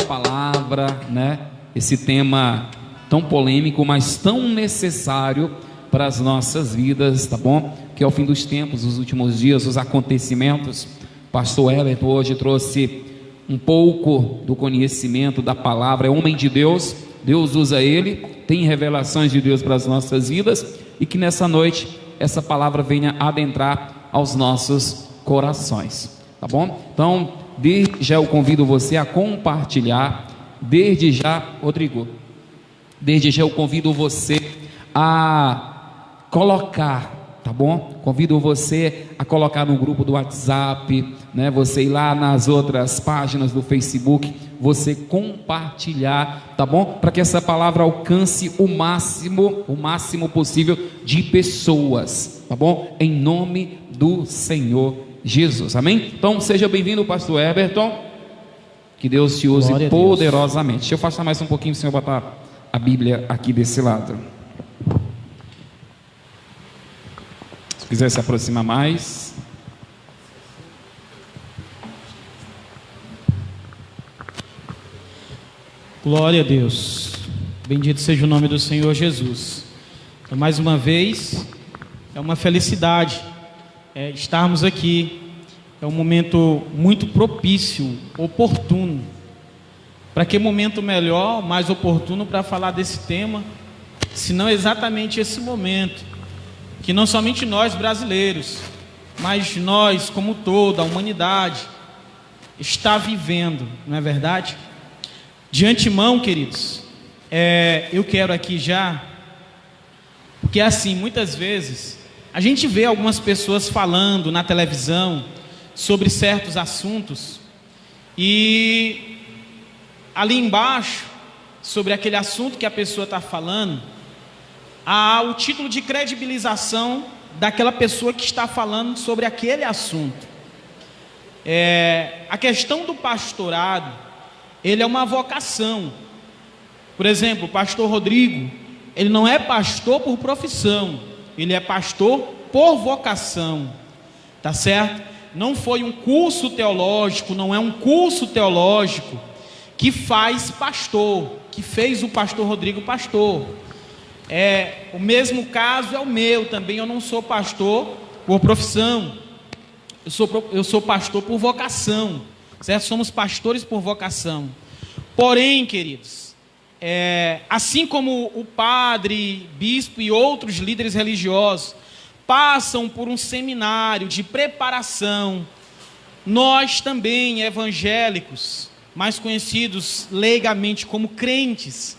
palavra, né? Esse tema tão polêmico, mas tão necessário para as nossas vidas, tá bom? Que é o fim dos tempos, os últimos dias, os acontecimentos. Pastor Herbert hoje trouxe um pouco do conhecimento da palavra. É homem de Deus, Deus usa ele, tem revelações de Deus para as nossas vidas, e que nessa noite essa palavra venha adentrar aos nossos corações, tá bom? Então, desde já eu convido você a compartilhar, desde já, Rodrigo, desde já eu convido você a colocar, tá bom? Convido você a colocar no grupo do WhatsApp, né? Você ir lá nas outras páginas do Facebook, você compartilhar, tá bom? Para que essa palavra alcance o máximo possível de pessoas, tá bom? Em nome do Senhor Jesus, amém? Então seja bem-vindo, pastor Everton, que Deus te use poderosamente. Deixa eu afastar mais um pouquinho, senhor, botar a Bíblia aqui desse lado. Se quiser se aproximar mais. Glória a Deus, bendito seja o nome do Senhor Jesus. Então, mais uma vez, é uma felicidade estarmos aqui. É um momento muito propício, oportuno. Para que momento melhor, mais oportuno para falar desse tema, se não exatamente esse momento, que não somente nós brasileiros, mas nós como toda a humanidade está vivendo, não é verdade? De antemão, queridos, eu quero aqui já, porque assim, muitas vezes, a gente vê algumas pessoas falando na televisão sobre certos assuntos, e ali embaixo, sobre aquele assunto que a pessoa está falando, há o título de credibilização daquela pessoa que está falando sobre aquele assunto. A questão do pastorado, ele é uma vocação. Por exemplo, o pastor Rodrigo, ele não é pastor por profissão, ele é pastor por vocação, tá certo? Não foi um curso teológico, não é um curso teológico que faz pastor, que fez o pastor Rodrigo pastor. O mesmo caso é o meu também. Eu não sou pastor por profissão, eu sou pastor por vocação, certo? Somos pastores por vocação. Porém, queridos, assim como o padre, bispo e outros líderes religiosos passam por um seminário de preparação, nós também, evangélicos, mais conhecidos leigamente como crentes,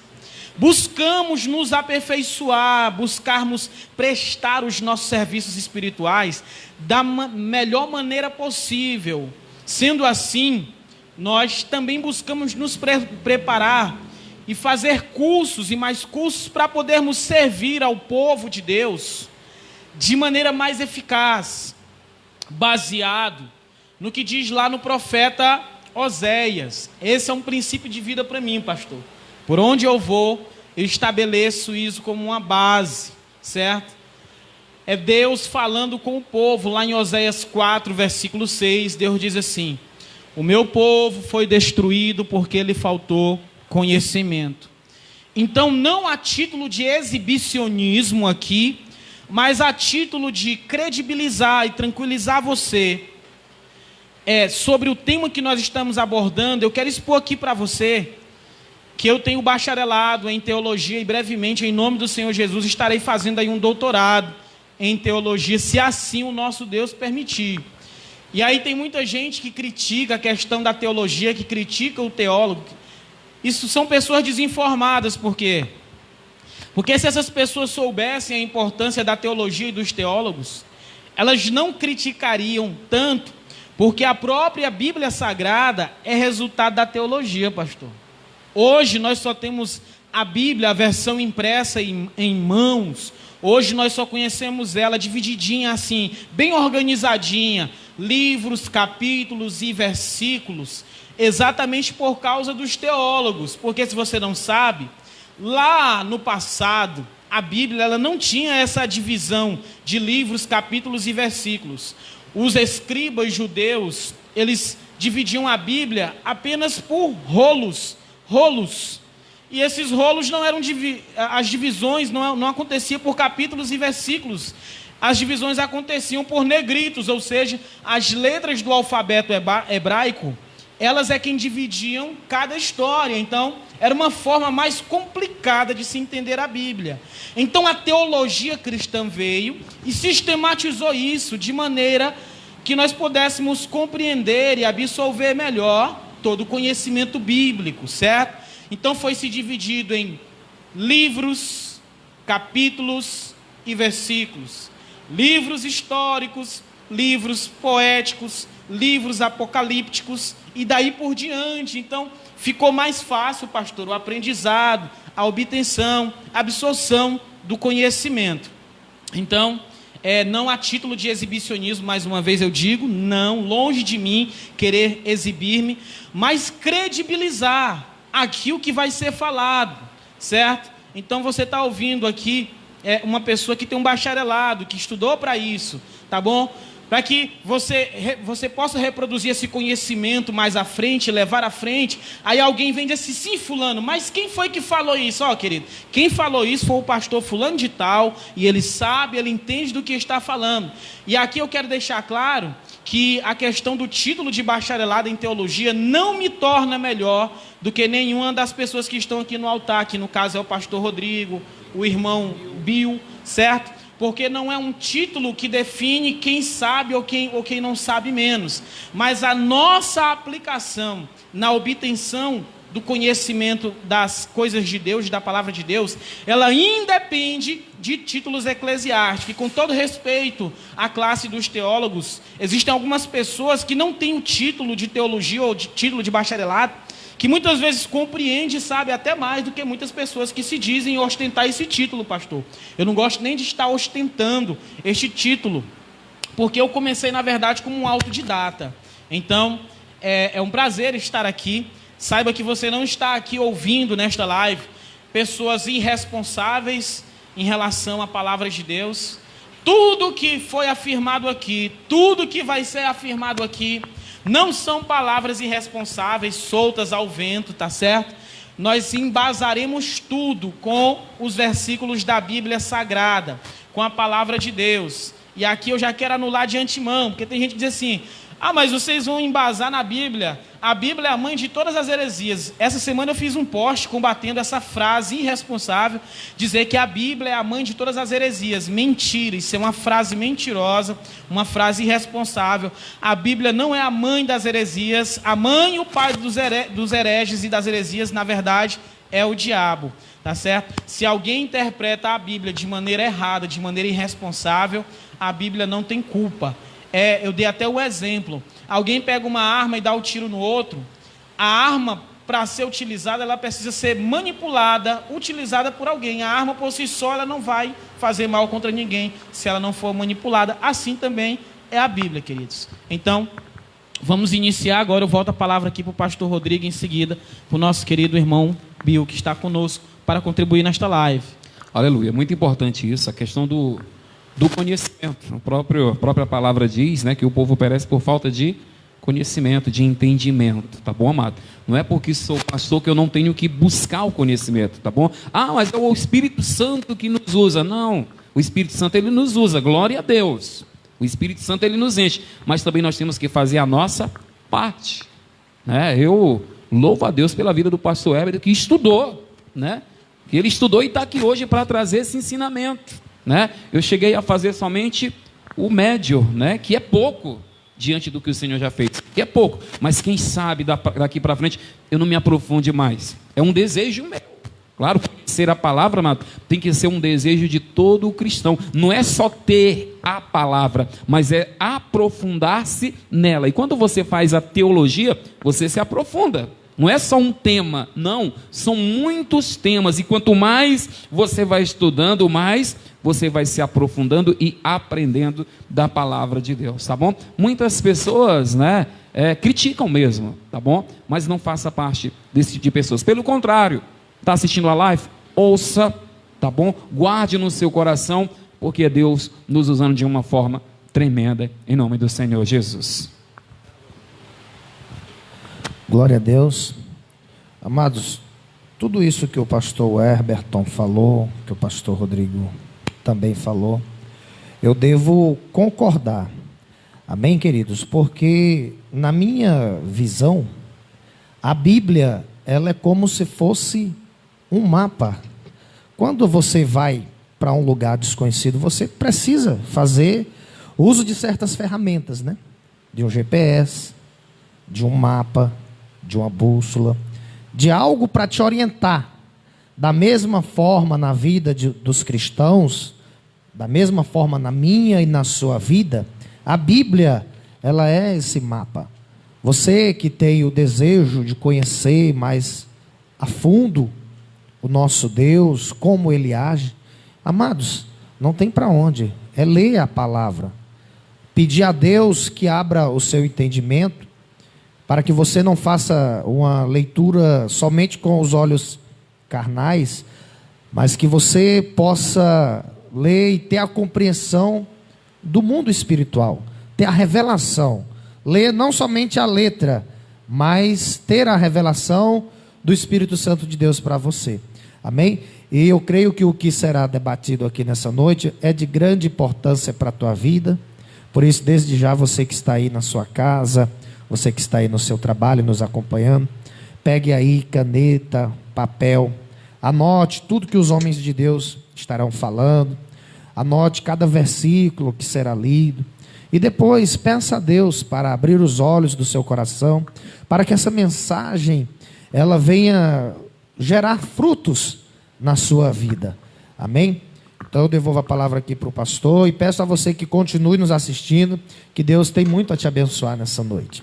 buscamos nos aperfeiçoar, buscarmos prestar os nossos serviços espirituais da melhor maneira possível. Sendo assim, nós também buscamos nos preparar e fazer cursos e mais cursos para podermos servir ao povo de Deus de maneira mais eficaz, baseado no que diz lá no profeta Oséias. Esse é um princípio de vida para mim, pastor. Por onde eu vou, eu estabeleço isso como uma base, certo? É Deus falando com o povo, lá em Oséias 4, versículo 6, Deus diz assim: o meu povo foi destruído porque lhe faltou conhecimento. Então, não a título de exibicionismo aqui, mas a título de credibilizar e tranquilizar você sobre o tema que nós estamos abordando, eu quero expor aqui para você que eu tenho bacharelado em teologia e brevemente, em nome do Senhor Jesus, estarei fazendo aí um doutorado em teologia, se assim o nosso Deus permitir. E aí tem muita gente que critica a questão da teologia, que critica o teólogo. Isso são pessoas desinformadas. Por quê? Porque se essas pessoas soubessem a importância da teologia e dos teólogos, elas não criticariam tanto, porque a própria Bíblia Sagrada é resultado da teologia, pastor. Hoje nós só temos a Bíblia, a versão impressa em mãos. Hoje nós só conhecemos ela divididinha assim, bem organizadinha, livros, capítulos e versículos, exatamente por causa dos teólogos. Porque se você não sabe, lá no passado, a Bíblia ela não tinha essa divisão de livros, capítulos e versículos. Os escribas judeus, eles dividiam a Bíblia apenas por rolos. E esses rolos não eram as divisões não aconteciam por capítulos e versículos. As divisões aconteciam por negritos, ou seja, as letras do alfabeto hebraico, elas é quem dividiam cada história. Então, era uma forma mais complicada de se entender a Bíblia. Então, a teologia cristã veio e sistematizou isso de maneira que nós pudéssemos compreender e absorver melhor todo o conhecimento bíblico, certo? Então, foi se dividido em livros, capítulos e versículos. Livros históricos, livros poéticos, livros apocalípticos e daí por diante. Então, ficou mais fácil, pastor, o aprendizado, a obtenção, a absorção do conhecimento. Então, não a título de exibicionismo, mais uma vez eu digo, não, longe de mim querer exibir-me, mas credibilizar aquilo que vai ser falado, certo? Então, você está ouvindo aqui uma pessoa que tem um bacharelado, que estudou para isso, tá bom? Para que você possa reproduzir esse conhecimento mais à frente, levar à frente. Aí alguém vem e diz assim, sim, fulano, mas quem foi que falou isso? Ó, querido, quem falou isso foi o pastor fulano de tal, e ele sabe, ele entende do que está falando. E aqui eu quero deixar claro que a questão do título de bacharelado em teologia não me torna melhor do que nenhuma das pessoas que estão aqui no altar, que no caso é o pastor Rodrigo, o irmão Bill, certo? Porque não é um título que define quem sabe ou quem não sabe menos, mas a nossa aplicação na obtenção do conhecimento das coisas de Deus, da palavra de Deus, ela independe de títulos eclesiásticos. E com todo respeito à classe dos teólogos, existem algumas pessoas que não têm o título de teologia ou de título de bacharelado, que muitas vezes compreende e sabe até mais do que muitas pessoas que se dizem ostentar esse título, pastor. Eu não gosto nem de estar ostentando este título, porque eu comecei, na verdade, como um autodidata. Então, é um prazer estar aqui. Saiba que você não está aqui ouvindo nesta live pessoas irresponsáveis em relação à palavra de Deus. Tudo que foi afirmado aqui, tudo que vai ser afirmado aqui, não são palavras irresponsáveis, soltas ao vento, tá certo? Nós embasaremos tudo com os versículos da Bíblia Sagrada, com a palavra de Deus. E aqui eu já quero anular de antemão, porque tem gente que diz assim, mas vocês vão embasar na Bíblia. A Bíblia é a mãe de todas as heresias. Essa semana eu fiz um post combatendo essa frase irresponsável, dizer que a Bíblia é a mãe de todas as heresias. Mentira, isso é uma frase mentirosa, uma frase irresponsável. A Bíblia não é a mãe das heresias. A mãe e o pai dos hereges e das heresias, na verdade, é o diabo, tá certo? Se alguém interpreta a Bíblia de maneira errada, de maneira irresponsável, a Bíblia não tem culpa. Eu dei até o exemplo. Alguém pega uma arma e dá o tiro no outro. A arma, para ser utilizada, ela precisa ser manipulada, utilizada por alguém. A arma por si só, ela não vai fazer mal contra ninguém se ela não for manipulada. Assim também é a Bíblia, queridos. Então, vamos iniciar agora. Eu volto a palavra aqui para o pastor Rodrigo, em seguida para o nosso querido irmão Bill, que está conosco para contribuir nesta live. Aleluia, muito importante isso, a questão do conhecimento. A própria palavra diz, né, que o povo perece por falta de conhecimento, de entendimento, tá bom, amado? Não é porque sou pastor que eu não tenho que buscar o conhecimento, tá bom? Mas é o Espírito Santo que nos usa. Não, o Espírito Santo, ele nos usa, glória a Deus. O Espírito Santo, ele nos enche, mas também nós temos que fazer a nossa parte, né? Eu louvo a Deus pela vida do pastor Heber, que estudou, né? Que ele estudou e está aqui hoje para trazer esse ensinamento, né? Eu cheguei a fazer somente o médio, né? Que é pouco diante do que o Senhor já fez, que é pouco, mas quem sabe daqui para frente eu não me aprofunde mais. É um desejo meu, claro, conhecer a palavra, mas tem que ser um desejo de todo cristão. Não é só ter a palavra, mas é aprofundar-se nela. E quando você faz a teologia, você se aprofunda. Não é só um tema, não, são muitos temas, e quanto mais você vai estudando, mais você vai se aprofundando e aprendendo da palavra de Deus, tá bom? Muitas pessoas, né, criticam mesmo, tá bom? Mas não faça parte desse tipo de pessoas. Pelo contrário, está assistindo a live? Ouça, tá bom? Guarde no seu coração, porque é Deus nos usando de uma forma tremenda, em nome do Senhor Jesus. Glória a Deus. Amados, tudo isso que o pastor Herberton falou, que o pastor Rodrigo também falou, eu devo concordar. Amém, queridos? Porque na minha visão, a Bíblia, ela é como se fosse um mapa. Quando você vai para um lugar desconhecido, você precisa fazer uso de certas ferramentas, né? De um GPS, de um mapa, de uma bússola, de algo para te orientar. Da mesma forma na vida dos cristãos, da mesma forma na minha e na sua vida, a Bíblia, ela é esse mapa. Você que tem o desejo de conhecer mais a fundo o nosso Deus, como Ele age, amados, não tem para onde, é ler a palavra. Pedir a Deus que abra o seu entendimento, para que você não faça uma leitura somente com os olhos carnais, mas que você possa ler e ter a compreensão do mundo espiritual, ter a revelação, ler não somente a letra, mas ter a revelação do Espírito Santo de Deus para você, amém? E eu creio que o que será debatido aqui nessa noite é de grande importância para a tua vida. Por isso, desde já, você que está aí na sua casa, você que está aí no seu trabalho nos acompanhando, pegue aí caneta, papel, anote tudo que os homens de Deus estarão falando, anote cada versículo que será lido, e depois peça a Deus para abrir os olhos do seu coração, para que essa mensagem, ela venha gerar frutos na sua vida, amém? Então eu devolvo a palavra aqui para o pastor, e peço a você que continue nos assistindo, que Deus tem muito a te abençoar nessa noite.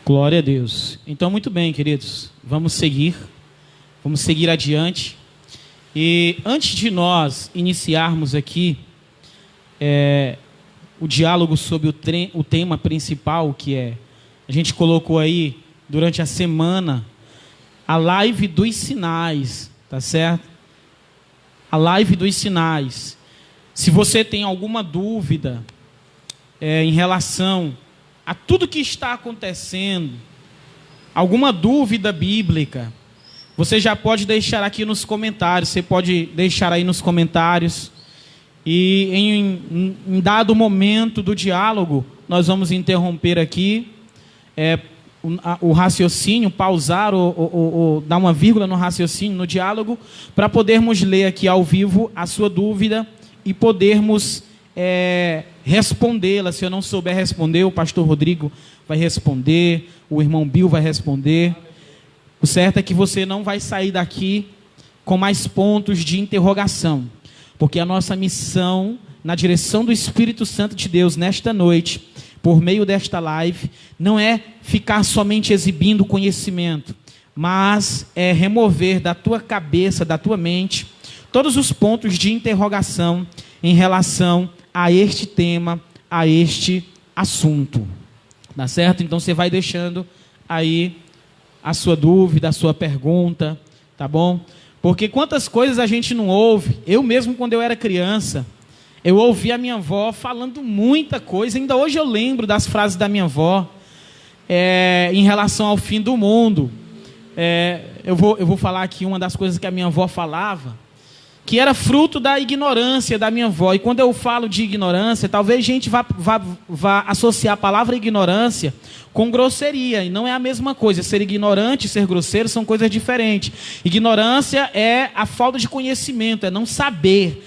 Glória a Deus. Então, muito bem, queridos, vamos seguir adiante. E antes de nós iniciarmos aqui o diálogo sobre o tema principal, que é, a gente colocou aí durante a semana, a live dos sinais, tá certo? A live dos sinais. Se você tem alguma dúvida em relação a tudo que está acontecendo, alguma dúvida bíblica, você já pode deixar aqui nos comentários. Você pode deixar aí nos comentários. E em dado momento do diálogo, nós vamos interromper aqui o raciocínio, pausar ou dar uma vírgula no raciocínio, no diálogo, para podermos ler aqui ao vivo a sua dúvida e podermos respondê-la. Se eu não souber responder, o pastor Rodrigo vai responder, o irmão Bill vai responder. O certo é que você não vai sair daqui com mais pontos de interrogação, porque a nossa missão, na direção do Espírito Santo de Deus, nesta noite, por meio desta live, não é ficar somente exibindo conhecimento, mas é remover da tua cabeça, da tua mente, todos os pontos de interrogação em relação a este tema, a este assunto. Tá certo? Então você vai deixando aí a sua dúvida, a sua pergunta, tá bom? Porque quantas coisas a gente não ouve. Eu mesmo, quando eu era criança, eu ouvi a minha avó falando muita coisa. Ainda hoje eu lembro das frases da minha avó em relação ao fim do mundo. Eu vou falar aqui uma das coisas que a minha avó falava, que era fruto da ignorância da minha avó. E quando eu falo de ignorância, talvez a gente vá associar a palavra ignorância com grosseria, e não é a mesma coisa. Ser ignorante e ser grosseiro são coisas diferentes. Ignorância é a falta de conhecimento, é não saber.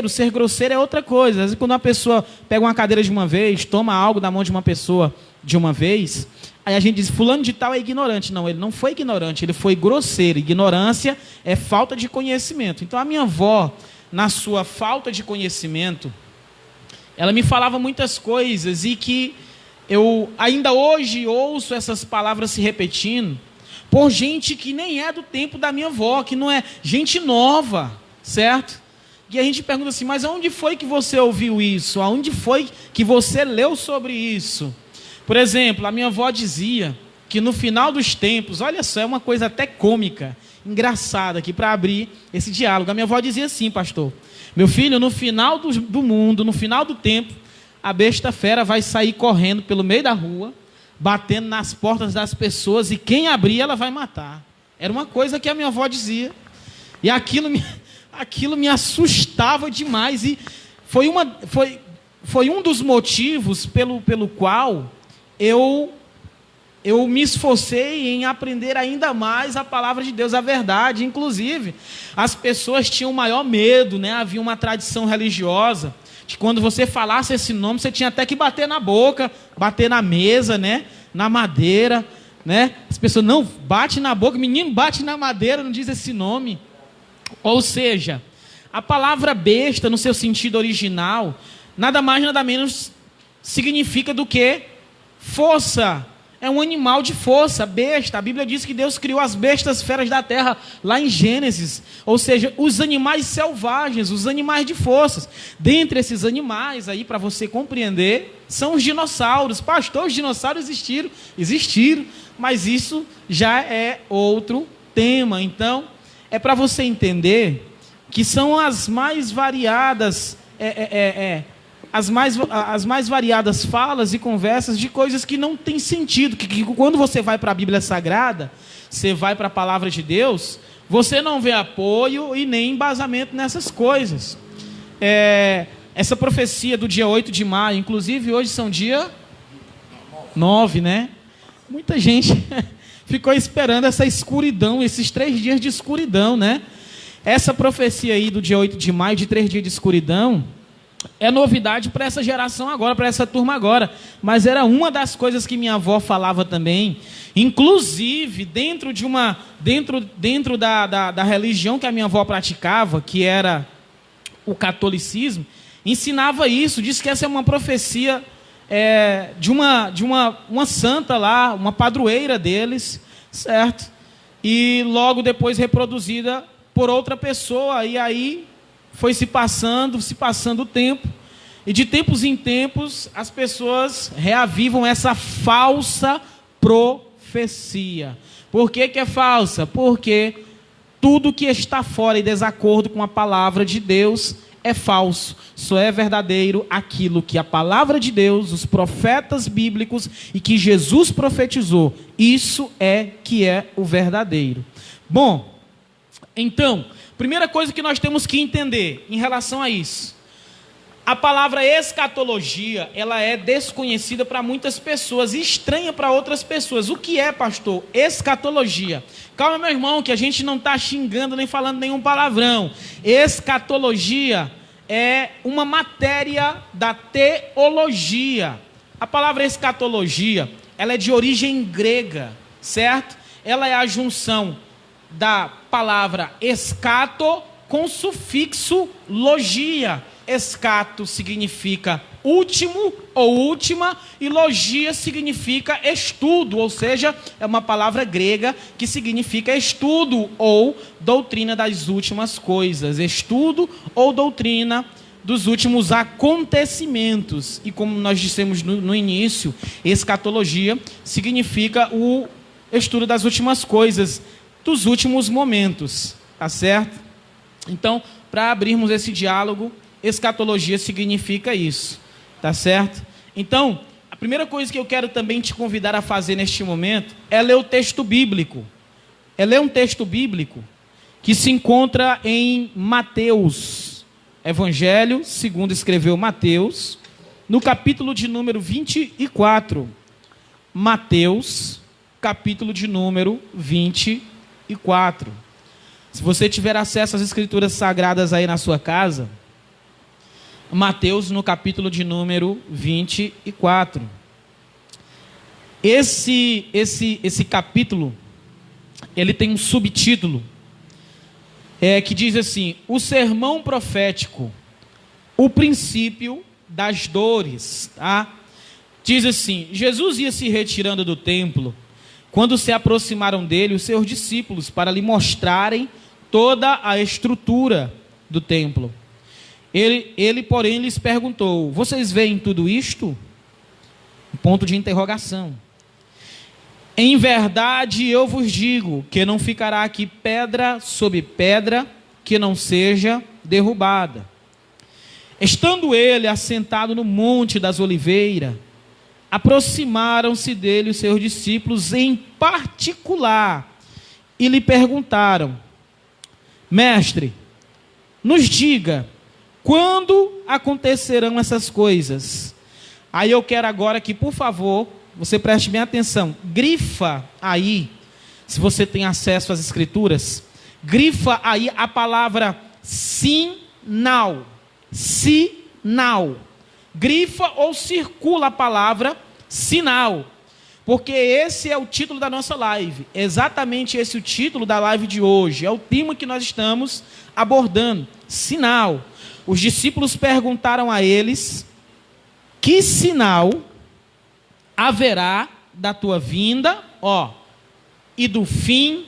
Ser grosseiro é outra coisa. Às vezes, quando uma pessoa pega uma cadeira de uma vez, toma algo da mão de uma pessoa de uma vez, aí a gente diz, fulano de tal é ignorante. Não, ele não foi ignorante, ele foi grosseiro. Ignorância é falta de conhecimento. Então a minha avó, na sua falta de conhecimento, ela me falava muitas coisas, e que eu ainda hoje ouço essas palavras se repetindo por gente que nem é do tempo da minha avó, que não é gente nova, certo? E a gente pergunta assim, mas aonde foi que você ouviu isso? Aonde foi que você leu sobre isso? Por exemplo, a minha avó dizia que no final dos tempos, olha só, é uma coisa até cômica, engraçada aqui para abrir esse diálogo. A minha avó dizia assim, pastor: meu filho, no final do mundo, no final do tempo, a besta fera vai sair correndo pelo meio da rua, batendo nas portas das pessoas, e quem abrir ela vai matar. Era uma coisa que a minha avó dizia. E aquilo me assustava demais. E foi um dos motivos pelo qual eu me esforcei em aprender ainda mais a palavra de Deus, a verdade. Inclusive, as pessoas tinham maior medo, né? Havia uma tradição religiosa que quando você falasse esse nome, você tinha até que bater na boca, bater na mesa, né? Na madeira, né? As pessoas, não, bate na boca, menino, bate na madeira, não diz esse nome. Ou seja, a palavra besta, no seu sentido original, nada mais, nada menos significa do que força. É um animal de força, besta. A Bíblia diz que Deus criou as bestas feras da terra, lá em Gênesis. Ou seja, os animais selvagens, os animais de forças. Dentre esses animais, aí para você compreender, são os dinossauros. Pastor, os dinossauros existiram, mas isso já é outro tema. Então, é para você entender que são as mais variadas... As mais variadas falas e conversas de coisas que não têm sentido, que quando você vai para a Bíblia Sagrada, você vai para a Palavra de Deus, você não vê apoio e nem embasamento nessas coisas. Essa profecia do dia 8 de maio, inclusive hoje são dia 9, né? Muita gente ficou esperando essa escuridão, esses 3 dias de escuridão, né? Essa profecia aí do dia 8 de maio, de 3 dias de escuridão, é novidade para essa geração agora, para essa turma agora. Mas era uma das coisas que minha avó falava também. Inclusive, dentro da religião que a minha avó praticava, que era o catolicismo, ensinava isso. Diz que essa é uma profecia de uma santa lá, uma padroeira deles, certo? E logo depois reproduzida por outra pessoa, e aí foi se passando o tempo, e de tempos em tempos as pessoas reavivam essa falsa profecia. Por que é falsa? Porque tudo que está fora e desacordo com a palavra de Deus é falso. Só é verdadeiro aquilo que a palavra de Deus, os profetas bíblicos e que Jesus profetizou. Isso que é o verdadeiro. Bom, então, primeira coisa que nós temos que entender em relação a isso. A palavra escatologia, ela é desconhecida para muitas pessoas e estranha para outras pessoas. O que é, pastor? Escatologia. Calma, meu irmão, que a gente não está xingando nem falando nenhum palavrão. Escatologia é uma matéria da teologia. A palavra escatologia, ela é de origem grega, certo? Ela é a junção da palavra escato com sufixo logia. Escato significa último ou última, e logia significa estudo, ou seja, é uma palavra grega que significa estudo ou doutrina das últimas coisas, estudo ou doutrina dos últimos acontecimentos. E como nós dissemos no início, escatologia significa o estudo das últimas coisas, dos últimos momentos, tá certo? Então, para abrirmos esse diálogo, escatologia significa isso, tá certo? Então, a primeira coisa que eu quero também te convidar a fazer neste momento é ler o texto bíblico. É ler um texto bíblico que se encontra em Mateus, Evangelho segundo escreveu Mateus, no capítulo de número 24. Mateus, capítulo de número 24. Se você tiver acesso às escrituras sagradas aí na sua casa, Mateus no capítulo de número 24. Esse capítulo, ele tem um subtítulo, que diz assim: o sermão profético, o princípio das dores. Tá? Diz assim: Jesus ia se retirando do templo, quando se aproximaram dele os seus discípulos para lhe mostrarem toda a estrutura do templo. Ele, porém, lhes perguntou: vocês veem tudo isto? Ponto de interrogação. Em verdade eu vos digo que não ficará aqui pedra sobre pedra que não seja derrubada. Estando ele assentado no monte das oliveiras, aproximaram-se dele os seus discípulos em particular e lhe perguntaram: Mestre, nos diga, quando acontecerão essas coisas? Aí eu quero agora que, por favor, você preste bem atenção. Grifa aí, se você tem acesso às escrituras, grifa aí a palavra sinal. Sinal. Grifa ou circula a palavra sinal. Porque esse é o título da nossa live. Exatamente esse é o título da live de hoje. É o tema que nós estamos abordando. Sinal. Os discípulos perguntaram a eles: que sinal haverá da tua vinda, e do fim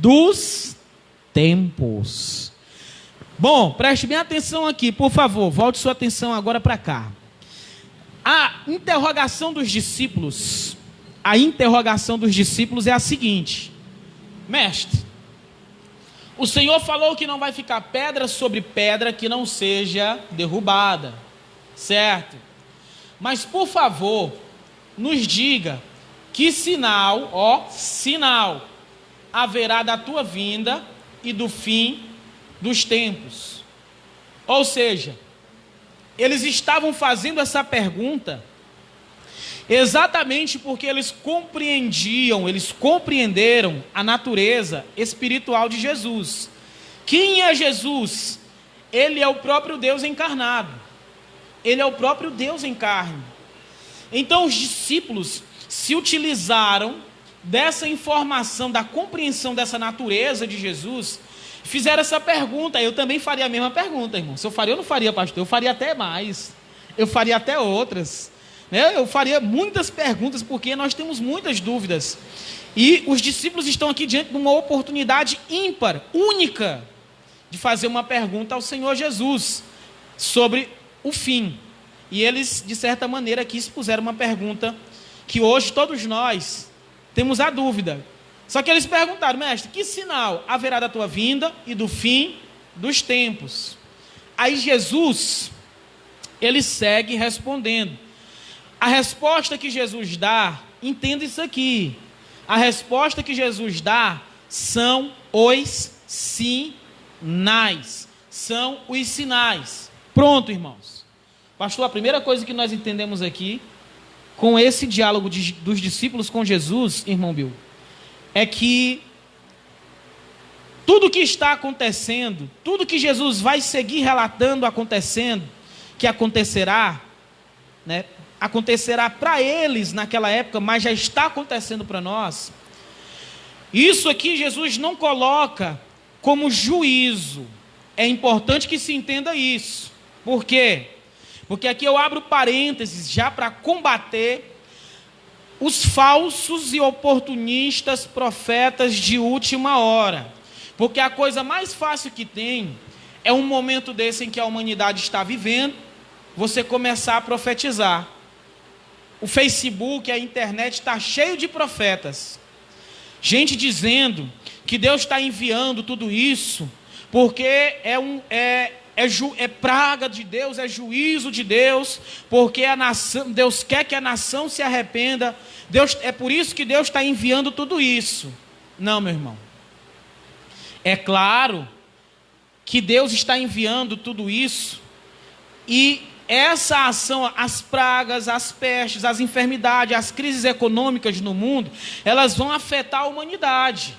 dos tempos? Bom, preste bem atenção aqui, por favor. Volte sua atenção agora para cá. A interrogação dos discípulos é a seguinte: Mestre, o Senhor falou que não vai ficar pedra sobre pedra que não seja derrubada, certo? Mas, por favor, nos diga que sinal haverá da tua vinda e do fim dos tempos. Ou seja, eles estavam fazendo essa pergunta exatamente porque eles compreenderam a natureza espiritual de Jesus. Quem é Jesus? Ele é o próprio Deus encarnado. Ele é o próprio Deus em carne. Então os discípulos se utilizaram dessa informação, da compreensão dessa natureza de Jesus, fizeram essa pergunta. Eu também faria a mesma pergunta, irmão. Se eu faria, eu não faria, pastor. Eu faria até mais. Eu faria até outras. Eu faria muitas perguntas, porque nós temos muitas dúvidas. E os discípulos estão aqui diante de uma oportunidade ímpar, única, de fazer uma pergunta ao Senhor Jesus sobre o fim. E eles, de certa maneira, aqui expuseram uma pergunta que hoje todos nós temos a dúvida. Só que eles perguntaram: Mestre, que sinal haverá da tua vinda e do fim dos tempos? Aí Jesus, ele segue respondendo. A resposta que Jesus dá, entenda isso aqui, a resposta que Jesus dá são os sinais. São os sinais. Pronto, irmãos. Pastor, a primeira coisa que nós entendemos aqui, com esse diálogo dos discípulos com Jesus, irmão Bill, é que tudo que está acontecendo, tudo que Jesus vai seguir relatando acontecendo, que acontecerá, acontecerá para eles naquela época, mas já está acontecendo para nós. Isso aqui Jesus não coloca como juízo. É importante que se entenda isso. Por quê? Porque aqui eu abro parênteses já para combater os falsos e oportunistas profetas de última hora. Porque a coisa mais fácil que tem é um momento desse em que a humanidade está vivendo, você começar a profetizar. O Facebook, a internet está cheio de profetas. Gente dizendo que Deus está enviando tudo isso porque é praga de Deus, é juízo de Deus, porque Deus quer que a nação se arrependa. É por isso que Deus está enviando tudo isso. Não, meu irmão. É claro que Deus está enviando tudo isso, e essa ação, as pragas, as pestes, as enfermidades, as crises econômicas no mundo, elas vão afetar a humanidade.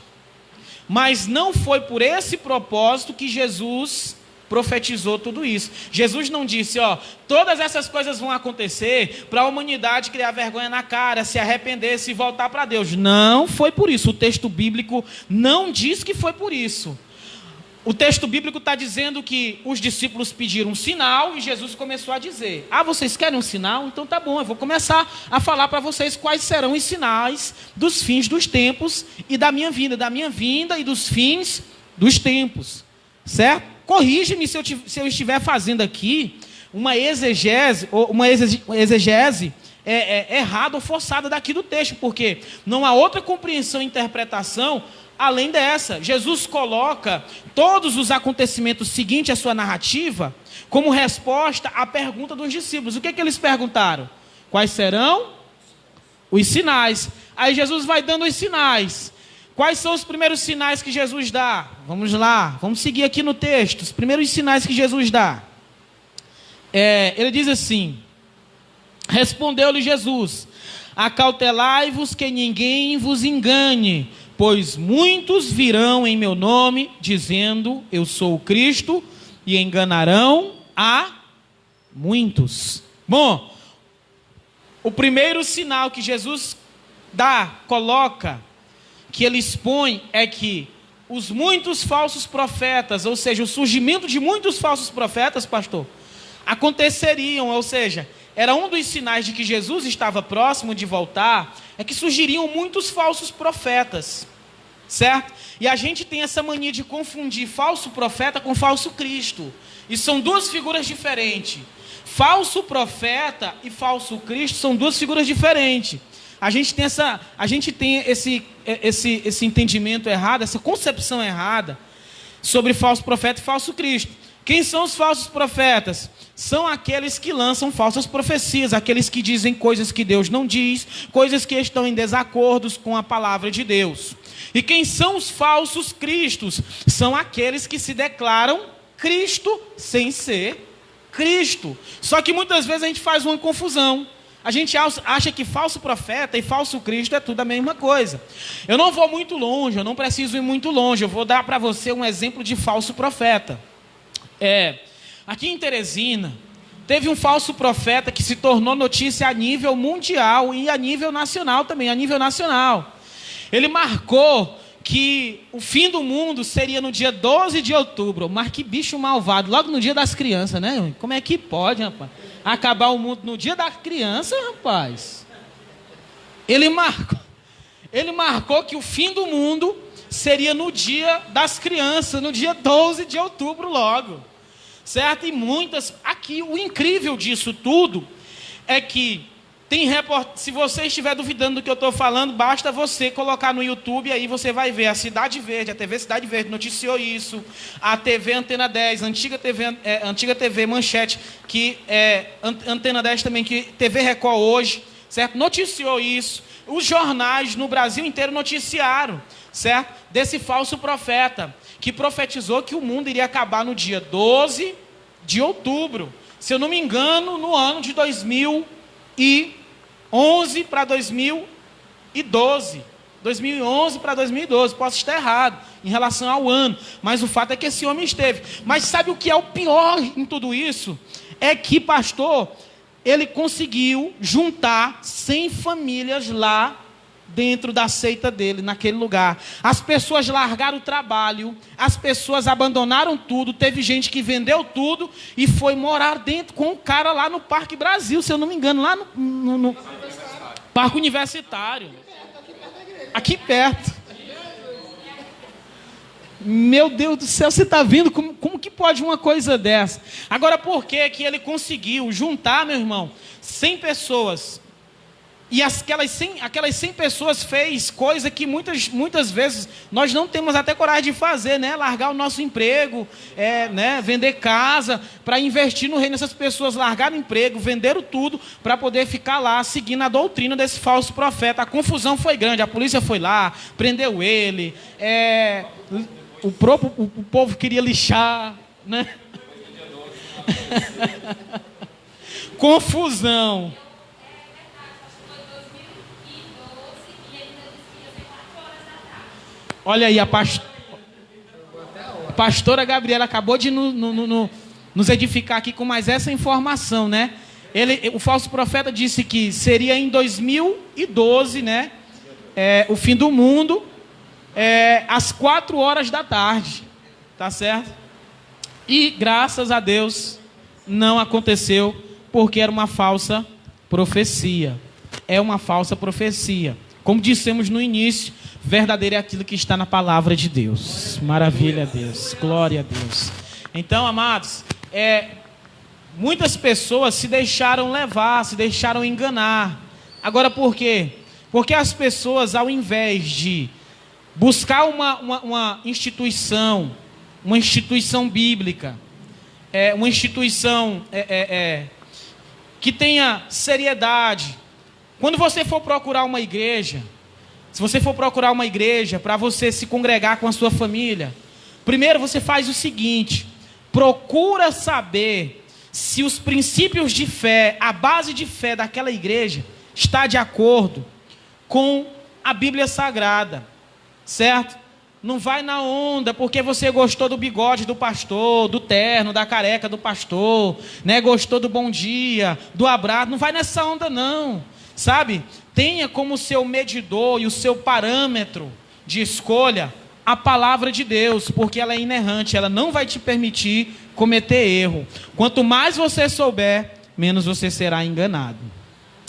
Mas não foi por esse propósito que Jesus profetizou tudo isso. Jesus não disse, todas essas coisas vão acontecer para a humanidade criar vergonha na cara, se arrepender, se voltar para Deus. Não foi por isso. O texto bíblico não diz que foi por isso. O texto bíblico está dizendo que os discípulos pediram um sinal e Jesus começou a dizer: vocês querem um sinal? Então tá bom, eu vou começar a falar para vocês quais serão os sinais dos fins dos tempos e da minha vinda e dos fins dos tempos, certo? Corrige-me se eu estiver fazendo aqui uma exegese errada ou forçada daqui do texto, porque não há outra compreensão e interpretação além dessa. Jesus coloca todos os acontecimentos seguintes à sua narrativa como resposta à pergunta dos discípulos. O que eles perguntaram? Quais serão Os sinais. Aí Jesus vai dando os sinais. Quais são os primeiros sinais que Jesus dá? Vamos lá, vamos seguir aqui no texto. Os primeiros sinais que Jesus dá. Ele diz assim: respondeu-lhe Jesus: acautelai-vos que ninguém vos engane, pois muitos virão em meu nome, dizendo, eu sou o Cristo, e enganarão a muitos. Bom, o primeiro sinal que Jesus coloca, que ele expõe, é que os muitos falsos profetas, ou seja, o surgimento de muitos falsos profetas, pastor, aconteceriam, ou seja, era um dos sinais de que Jesus estava próximo de voltar, é que surgiriam muitos falsos profetas, certo? E a gente tem essa mania de confundir falso profeta com falso Cristo, e são duas figuras diferentes. Falso profeta e falso Cristo são duas figuras diferentes. A gente tem esse entendimento errado, essa concepção errada sobre falso profeta e falso Cristo. Quem são os falsos profetas? São aqueles que lançam falsas profecias, aqueles que dizem coisas que Deus não diz, coisas que estão em desacordo com a palavra de Deus. E quem são os falsos cristos? São aqueles que se declaram Cristo sem ser Cristo. Só que muitas vezes a gente faz uma confusão. A gente acha que falso profeta e falso Cristo é tudo a mesma coisa. Eu não vou muito longe, eu não preciso ir muito longe. Eu vou dar para você um exemplo de falso profeta. Aqui em Teresina, teve um falso profeta que se tornou notícia a nível mundial e a nível nacional também, a nível nacional. Ele marcou que o fim do mundo seria no dia 12 de outubro. Mas que bicho malvado, logo no dia das crianças, né? Como é que pode, rapaz? Acabar o mundo no dia da criança, rapaz. Ele marcou que o fim do mundo seria no dia das crianças, no dia 12 de outubro logo. Certo? E muitas... Aqui, o incrível disso tudo é que se você estiver duvidando do que eu estou falando, basta você colocar no YouTube, aí você vai ver a Cidade Verde, a TV Cidade Verde noticiou isso, a TV Antena 10, antiga TV Manchete, que é Antena 10 também, que TV Record hoje, certo? Noticiou isso. Os jornais no Brasil inteiro noticiaram, certo? Desse falso profeta, que profetizou que o mundo iria acabar no dia 12 de outubro. Se eu não me engano, no ano de 2011 para 2012. 2011 para 2012. Posso estar errado em relação ao ano, mas o fato é que esse homem esteve. Mas sabe o que é o pior em tudo isso? É que, pastor, ele conseguiu juntar 100 famílias lá dentro da seita dele, naquele lugar. As pessoas largaram o trabalho, as pessoas abandonaram tudo, teve gente que vendeu tudo e foi morar dentro com o cara lá no Parque Brasil, se eu não me engano, lá no Parque Universitário. Aqui perto. Meu Deus do céu, você está vendo como que pode uma coisa dessa? Agora, por que ele conseguiu juntar, meu irmão, 100 pessoas? E aquelas 100 pessoas fez coisa que muitas vezes nós não temos até coragem de fazer, né? Largar o nosso emprego, né? Vender casa para investir no reino. Essas pessoas largaram o emprego, venderam tudo para poder ficar lá seguindo a doutrina desse falso profeta. A confusão foi grande, a polícia foi lá, prendeu ele, o povo queria lixar, né? Confusão. Olha aí, a pastora Gabriela acabou de nos edificar aqui com mais essa informação, né? O falso profeta disse que seria em 2012, né? O fim do mundo, às 4 horas da tarde, tá certo? E graças a Deus não aconteceu, porque era uma falsa profecia. É uma falsa profecia. Como dissemos no início, verdadeiro é aquilo que está na palavra de Deus. Maravilha a Deus, glória a Deus. Então, amados, muitas pessoas se deixaram levar, se deixaram enganar. Agora, por quê? Porque as pessoas, ao invés de buscar uma instituição bíblica, uma instituição que tenha seriedade, Quando você for procurar uma igreja, se você for procurar uma igreja para você se congregar com a sua família, primeiro você faz o seguinte: procura saber se os princípios de fé, a base de fé daquela igreja está de acordo com a Bíblia Sagrada, certo? Não vai na onda porque você gostou do bigode do pastor, do terno, da careca do pastor, né? Gostou do bom dia, do abraço. Não vai nessa onda não, sabe? Tenha como seu medidor e o seu parâmetro de escolha a palavra de Deus, porque ela é inerrante, ela não vai te permitir cometer erro. Quanto mais você souber, menos você será enganado.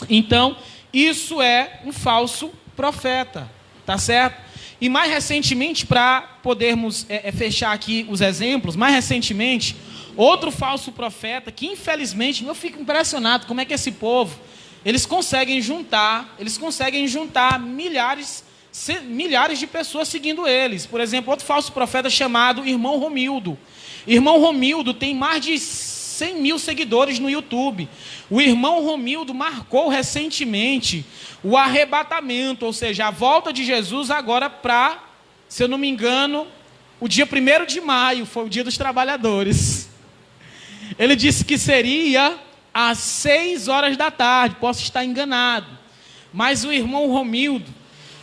Então, isso é um falso profeta, tá certo? E mais recentemente, para podermos fechar aqui os exemplos, mais recentemente, outro falso profeta, que infelizmente, eu fico impressionado como é que esse povo, eles conseguem juntar milhares de pessoas seguindo eles. Por exemplo, outro falso profeta chamado Irmão Romildo. Irmão Romildo tem mais de 100 mil seguidores no YouTube. O irmão Romildo marcou recentemente o arrebatamento, ou seja, a volta de Jesus agora para, se eu não me engano, o dia 1º de maio, foi o dia dos trabalhadores. Ele disse que seria às 6 horas da tarde, posso estar enganado. Mas o irmão Romildo,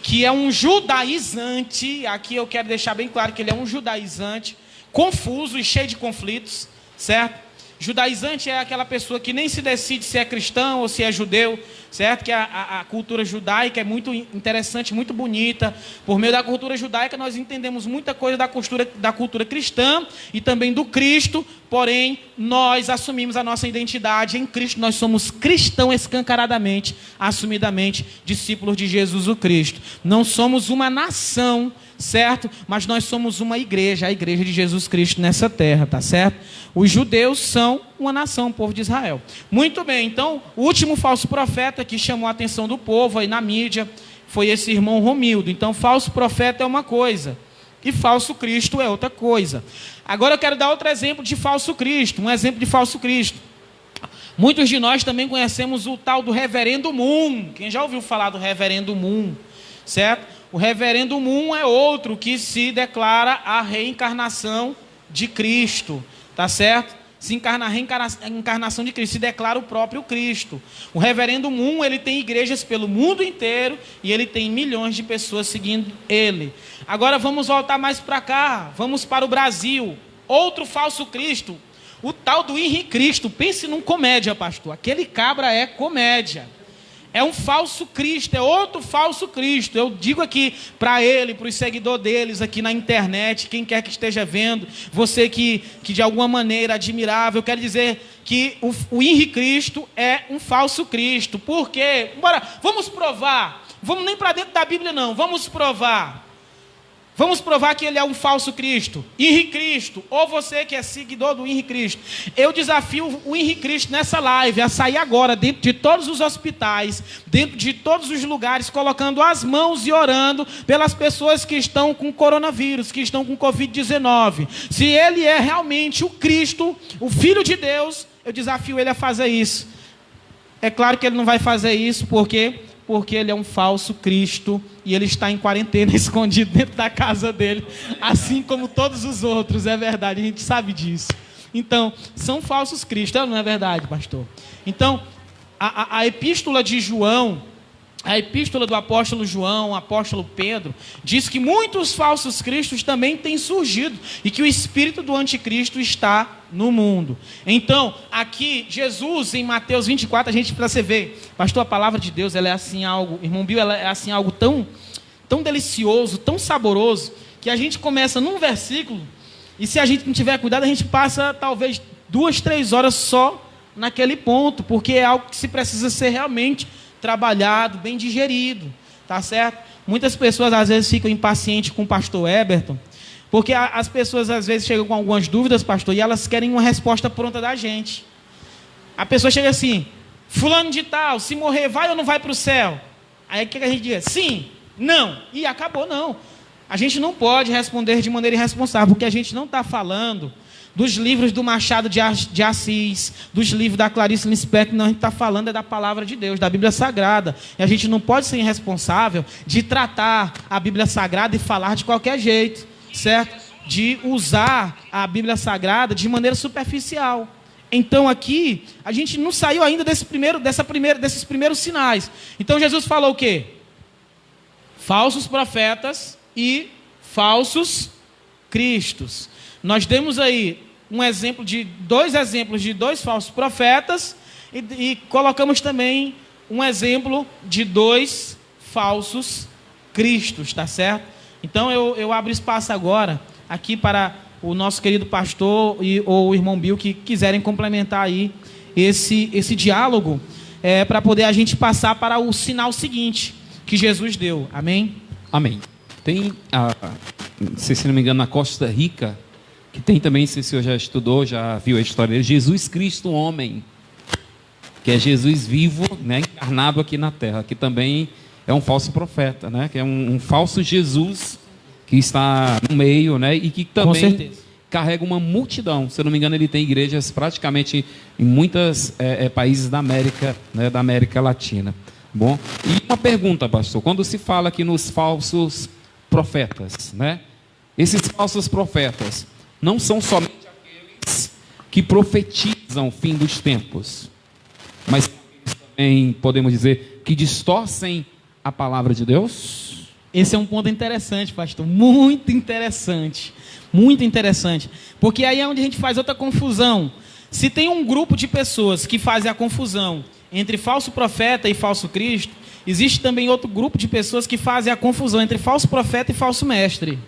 que é um judaizante, aqui eu quero deixar bem claro que ele é um judaizante, confuso e cheio de conflitos, certo? Judaizante é aquela pessoa que nem se decide se é cristão ou se é judeu, certo? Que a cultura judaica é muito interessante, muito bonita. Por meio da cultura judaica nós entendemos muita coisa da cultura cristã e também do Cristo, porém nós assumimos a nossa identidade em Cristo. Nós somos cristãos escancaradamente, assumidamente, discípulos de Jesus o Cristo. Não somos uma nação, certo? Mas nós somos uma igreja, a igreja de Jesus Cristo nessa terra, tá certo? Os judeus são uma nação, o povo de Israel. Muito bem, então, o último falso profeta que chamou a atenção do povo aí na mídia foi esse irmão Romildo. Então, falso profeta é uma coisa e falso Cristo é outra coisa. Agora eu quero dar outro exemplo de falso Cristo, um exemplo de falso Cristo. Muitos de nós também conhecemos o tal do Reverendo Moon. Quem já ouviu falar do Reverendo Moon, certo? O Reverendo Moon é outro que se declara a reencarnação de Cristo, tá certo? Se encarna a reencarnação de Cristo, se declara o próprio Cristo. O Reverendo Moon, ele tem igrejas pelo mundo inteiro e ele tem milhões de pessoas seguindo ele. Agora vamos voltar mais para cá, vamos para o Brasil. Outro falso Cristo, o tal do Henrique Cristo. Pense num comédia, pastor. Aquele cabra é comédia. É um falso Cristo, é outro falso Cristo. Eu digo aqui para ele, para os seguidores deles aqui na internet, quem quer que esteja vendo, você que de alguma maneira admirável, eu quero dizer que o Henrique Cristo é um falso Cristo. Por quê? Bora, vamos provar. Vamos nem para dentro da Bíblia não, vamos provar. Vamos provar que ele é um falso Cristo. Henrique Cristo, ou você que é seguidor do Henrique Cristo. Eu desafio o Henrique Cristo nessa live a sair agora dentro de todos os hospitais, dentro de todos os lugares, colocando as mãos e orando pelas pessoas que estão com coronavírus, que estão com Covid-19. Se ele é realmente o Cristo, o Filho de Deus, eu desafio ele a fazer isso. É claro que ele não vai fazer isso, porque ele é um falso Cristo e ele está em quarentena, escondido dentro da casa dele, assim como todos os outros, é verdade, a gente sabe disso. Então, são falsos cristos, não é verdade, pastor? Então, a epístola de João, a epístola do apóstolo João, apóstolo Pedro, diz que muitos falsos cristos também têm surgido e que o espírito do anticristo está no mundo. Então, aqui, Jesus, em Mateus 24, a gente, para você ver, pastor, a palavra de Deus, ela é assim algo, irmão Bill, ela é assim algo tão delicioso, tão saboroso, que a gente começa num versículo, e se a gente não tiver cuidado, a gente passa talvez 2, 3 horas só naquele ponto, porque é algo que se precisa ser realmente trabalhado, bem digerido, tá certo? Muitas pessoas às vezes ficam impacientes com o pastor Eberton, porque as pessoas às vezes chegam com algumas dúvidas, pastor, e elas querem uma resposta pronta da gente. A pessoa chega assim: fulano de tal, se morrer, vai ou não vai para o céu? Aí o que a gente diz? Sim, não, e acabou. Não, a gente não pode responder de maneira irresponsável, porque a gente não está falando dos livros do Machado de Assis, dos livros da Clarice Lispector. Não, a gente está falando da palavra de Deus, da Bíblia Sagrada. E a gente não pode ser irresponsável de tratar a Bíblia Sagrada e falar de qualquer jeito, certo? De usar a Bíblia Sagrada de maneira superficial. Então aqui, a gente não saiu ainda desses primeiros sinais. Então Jesus falou o quê? Falsos profetas e falsos cristos. Nós demos aí dois exemplos de dois falsos profetas e colocamos também um exemplo de dois falsos cristos, tá certo? Então eu abro espaço agora aqui para o nosso querido pastor ou o irmão Bill que quiserem complementar aí esse diálogo, para poder a gente passar para o sinal seguinte que Jesus deu. Amém? Amém. Tem, se não me engano, na Costa Rica, que tem também, se o senhor já estudou, já viu a história dele, Jesus Cristo homem, que é Jesus vivo, né, encarnado aqui na terra, que também é um falso profeta, né, que é um falso Jesus que está no meio, né, e que também carrega uma multidão. Se eu não me engano, ele tem igrejas praticamente em muitos países da América, né, da América Latina. Bom, e uma pergunta, pastor, quando se fala aqui nos falsos profetas, né, esses falsos profetas não são somente aqueles que profetizam o fim dos tempos, mas também podemos dizer que distorcem a palavra de Deus? Esse é um ponto interessante, pastor, muito interessante, porque aí é onde a gente faz outra confusão. Se tem um grupo de pessoas que fazem a confusão entre falso profeta e falso Cristo, existe também outro grupo de pessoas que fazem a confusão entre falso profeta e falso mestre,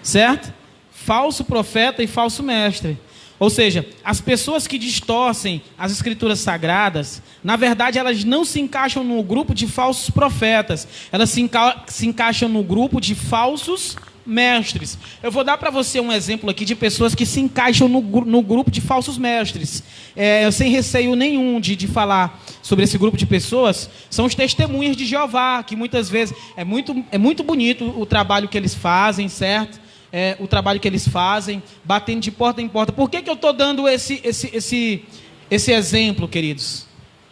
certo? Falso profeta e falso mestre. Ou seja, as pessoas que distorcem as escrituras sagradas, na verdade elas não se encaixam no grupo de falsos profetas, elas se encaixam no grupo de falsos mestres. Eu vou dar para você um exemplo aqui de pessoas que se encaixam no grupo de falsos mestres. Sem receio nenhum de falar sobre esse grupo de pessoas, são os testemunhas de Jeová, que muitas vezes é muito bonito o trabalho que eles fazem, certo? O trabalho que eles fazem, batendo de porta em porta. Por que eu estou dando esse exemplo, queridos,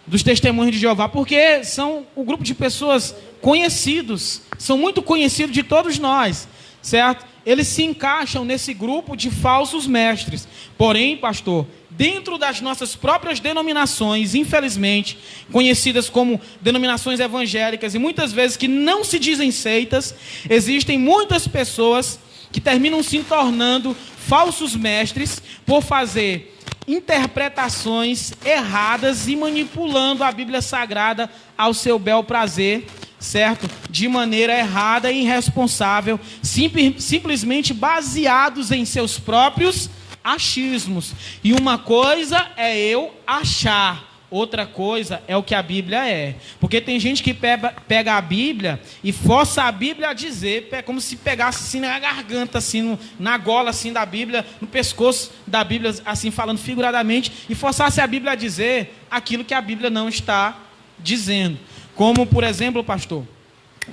dos testemunhos de Jeová? Porque são o grupo de pessoas conhecidos, são muito conhecidos de todos nós, certo? Eles se encaixam nesse grupo de falsos mestres. Porém, pastor, dentro das nossas próprias denominações, infelizmente, conhecidas como denominações evangélicas, e muitas vezes que não se dizem seitas, existem muitas pessoas que terminam se tornando falsos mestres por fazer interpretações erradas e manipulando a Bíblia Sagrada ao seu bel prazer, certo? De maneira errada e irresponsável, simplesmente baseados em seus próprios achismos. E uma coisa é eu achar, outra coisa é o que a Bíblia é. Porque tem gente que pega a Bíblia e força a Bíblia a dizer, como se pegasse assim na garganta, assim, na gola assim da Bíblia, no pescoço da Bíblia, assim falando figuradamente, e forçasse a Bíblia a dizer aquilo que a Bíblia não está dizendo. Como, por exemplo, pastor,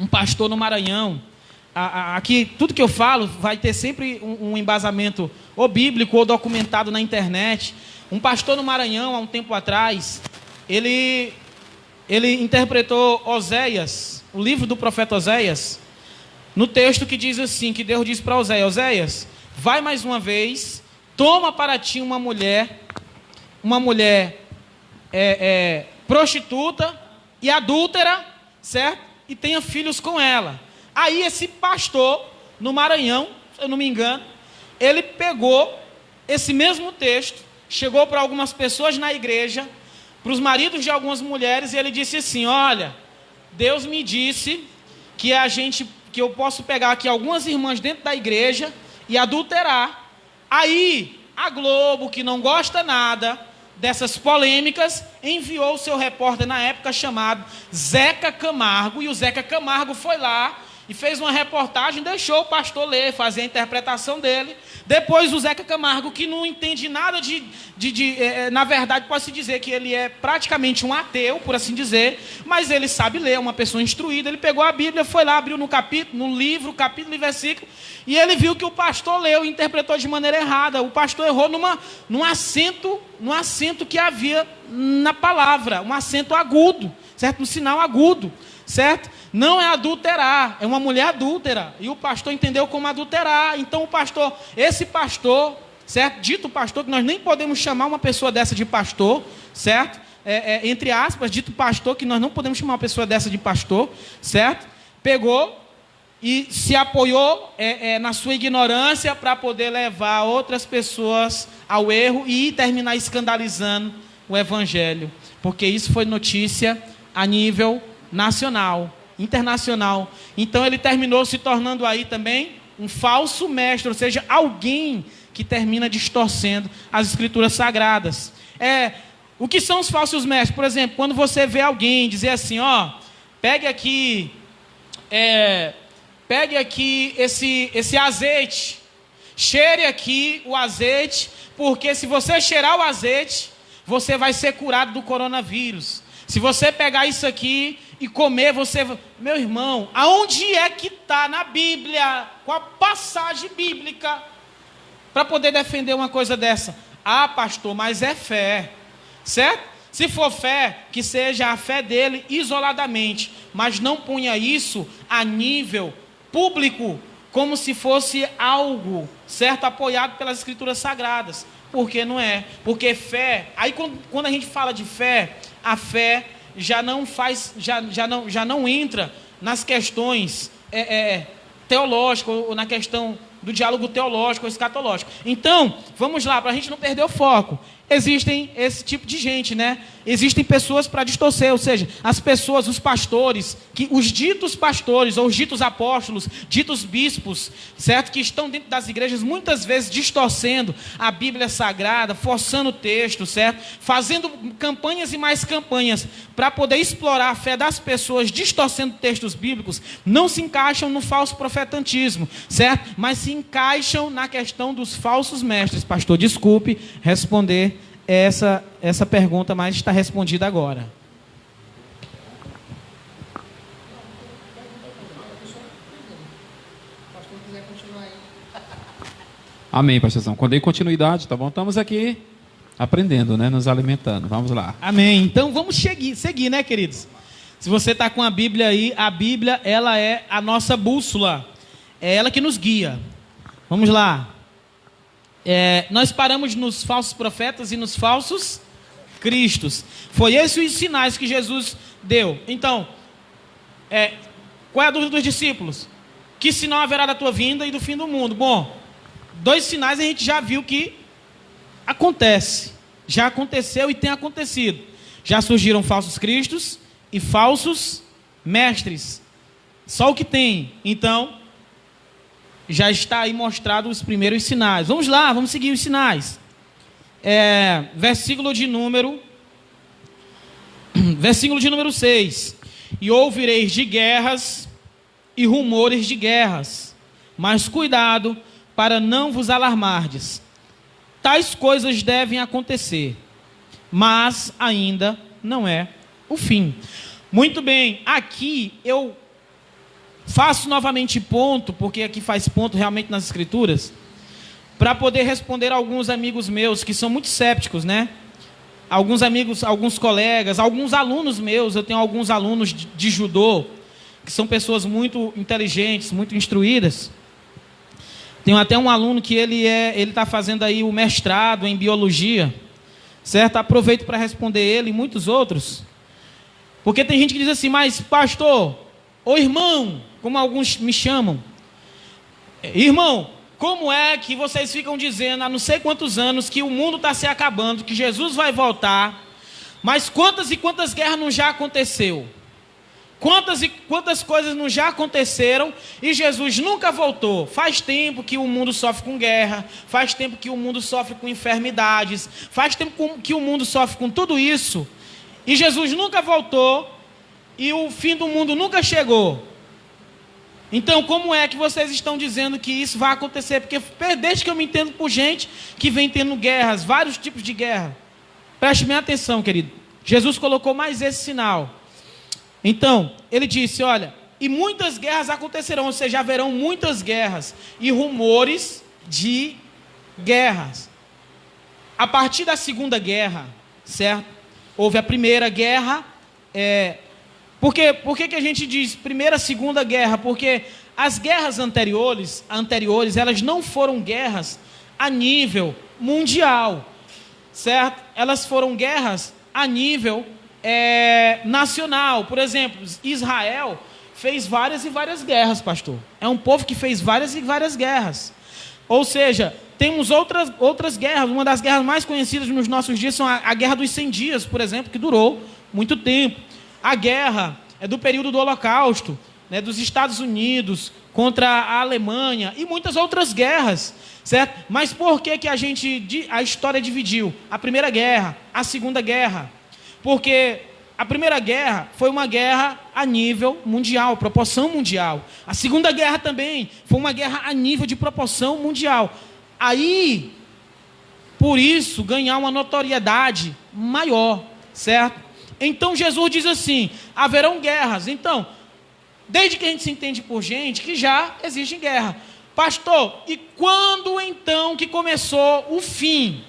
um pastor no Maranhão, aqui tudo que eu falo vai ter sempre um embasamento ou bíblico ou documentado na internet. Um pastor no Maranhão, há um tempo atrás, ele interpretou Oséias, o livro do profeta Oséias, no texto que diz assim, que Deus diz para Oséias: Oséias, vai mais uma vez, toma para ti uma mulher prostituta e adúltera, certo? E tenha filhos com ela. Aí esse pastor, no Maranhão, se eu não me engano, ele pegou esse mesmo texto, chegou para algumas pessoas na igreja, para os maridos de algumas mulheres, e ele disse assim: olha, Deus me disse que eu posso pegar aqui algumas irmãs dentro da igreja e adulterar. Aí a Globo, que não gosta nada dessas polêmicas, enviou o seu repórter na época chamado Zeca Camargo, e o Zeca Camargo foi lá e fez uma reportagem, deixou o pastor ler, fazer a interpretação dele. Depois o Zeca Camargo, que não entende nada na verdade pode-se dizer que ele é praticamente um ateu, por assim dizer, mas ele sabe ler, é uma pessoa instruída. Ele pegou a Bíblia, foi lá, abriu no livro, capítulo e versículo, e ele viu que o pastor leu e interpretou de maneira errada. O pastor errou num acento que havia na palavra, um acento agudo, certo? Um sinal agudo, certo? Não é adulterar, é uma mulher adúltera, e o pastor entendeu como adulterar. Então esse pastor, certo? Dito pastor, que nós nem podemos chamar uma pessoa dessa de pastor, certo? Entre aspas, dito pastor, que nós não podemos chamar uma pessoa dessa de pastor, certo? Pegou e se apoiou na sua ignorância para poder levar outras pessoas ao erro e terminar escandalizando o evangelho, porque isso foi notícia a nível nacional, internacional. Então ele terminou se tornando aí também um falso mestre, ou seja, alguém que termina distorcendo as escrituras sagradas. O que são os falsos mestres? Por exemplo, quando você vê alguém dizer assim, pegue aqui esse azeite, cheire aqui o azeite, porque se você cheirar o azeite, você vai ser curado do coronavírus. Se você pegar isso aqui e comer, você... Meu irmão, aonde é que está na Bíblia, com a passagem bíblica, para poder defender uma coisa dessa? Pastor, mas é fé, certo? Se for fé, que seja a fé dele isoladamente, mas não ponha isso a nível público, como se fosse algo, certo? Apoiado pelas escrituras sagradas. Porque não é. Porque fé... Aí quando a gente fala de fé, a fé já não entra nas questões teológicas, ou na questão do diálogo teológico ou escatológico. Então, vamos lá, para a gente não perder o foco. Existem esse tipo de gente, né? Existem pessoas para distorcer, ou seja, as pessoas, os pastores, os ditos pastores, ou os ditos apóstolos, ditos bispos, certo? Que estão dentro das igrejas, muitas vezes distorcendo a Bíblia Sagrada, forçando o texto, certo? Fazendo campanhas e mais campanhas para poder explorar a fé das pessoas, distorcendo textos bíblicos, não se encaixam no falso profetantismo, certo? Mas se encaixam na questão dos falsos mestres. Pastor, desculpe responder essa pergunta, mas está respondida agora. Amém, pastorzão. Quando dei continuidade, tá bom? Estamos aqui aprendendo, né? Nos alimentando. Vamos lá. Amém. Então vamos seguir, né, queridos? Se você está com a Bíblia aí, a Bíblia, ela é a nossa bússola. É ela que nos guia. Vamos lá. Nós paramos nos falsos profetas e nos falsos cristos. Foi esses os sinais que Jesus deu. Então, qual é a dúvida dos discípulos? Que sinal haverá da tua vinda e do fim do mundo? Bom, 2 sinais a gente já viu que acontece. Já aconteceu e tem acontecido. Já surgiram falsos cristos e falsos mestres. Só o que tem. Então, já está aí mostrado os primeiros sinais. Vamos lá, vamos seguir os sinais. Versículo de número 6. E ouvireis de guerras e rumores de guerras, mas cuidado para não vos alarmardes. Tais coisas devem acontecer, mas ainda não é o fim. Muito bem, aqui eu faço novamente ponto, porque aqui faz ponto realmente nas escrituras, para poder responder a alguns amigos meus que são muito cépticos, né? Alguns amigos, alguns colegas, alguns alunos meus, eu tenho alguns alunos de judô, que são pessoas muito inteligentes, muito instruídas. Tenho até um aluno que ele está fazendo aí o mestrado em biologia, certo? Aproveito para responder ele e muitos outros, porque tem gente que diz assim, mas pastor, ou irmão, como alguns me chamam, irmão, como é que vocês ficam dizendo há não sei quantos anos que o mundo está se acabando, que Jesus vai voltar, mas quantas e quantas guerras não já aconteceu? Quantas e quantas coisas não já aconteceram e Jesus nunca voltou? Faz tempo que o mundo sofre com guerra, faz tempo que o mundo sofre com enfermidades, faz tempo que o mundo sofre com tudo isso, e Jesus nunca voltou, e o fim do mundo nunca chegou. Então, como é que vocês estão dizendo que isso vai acontecer? Porque desde que eu me entendo por gente que vem tendo guerras, vários tipos de guerra. Preste bem atenção, querido. Jesus colocou mais esse sinal. Então, ele disse, olha, e muitas guerras acontecerão, ou seja, haverão muitas guerras e rumores de guerras. A partir da Segunda Guerra, certo? Houve a Primeira Guerra. Por que a gente diz Primeira, Segunda Guerra? Porque as guerras anteriores, elas não foram guerras a nível mundial, certo? Elas foram guerras a nível nacional. Por exemplo, Israel fez várias e várias guerras, pastor. É um povo que fez várias e várias guerras. Ou seja, temos outras guerras. Uma das guerras mais conhecidas nos nossos dias são a Guerra dos 100 Dias, por exemplo, que durou muito tempo. A guerra é do período do Holocausto, né, dos Estados Unidos contra a Alemanha e muitas outras guerras, certo? Mas por que a história dividiu? A Primeira Guerra, a Segunda Guerra. Porque a Primeira Guerra foi uma guerra a nível mundial, proporção mundial. A Segunda Guerra também foi uma guerra a nível de proporção mundial. Aí, por isso, ganhar uma notoriedade maior, certo? Então Jesus diz assim, haverão guerras. Então, desde que a gente se entende por gente, que já existe guerra. Pastor, e quando então que começou o fim?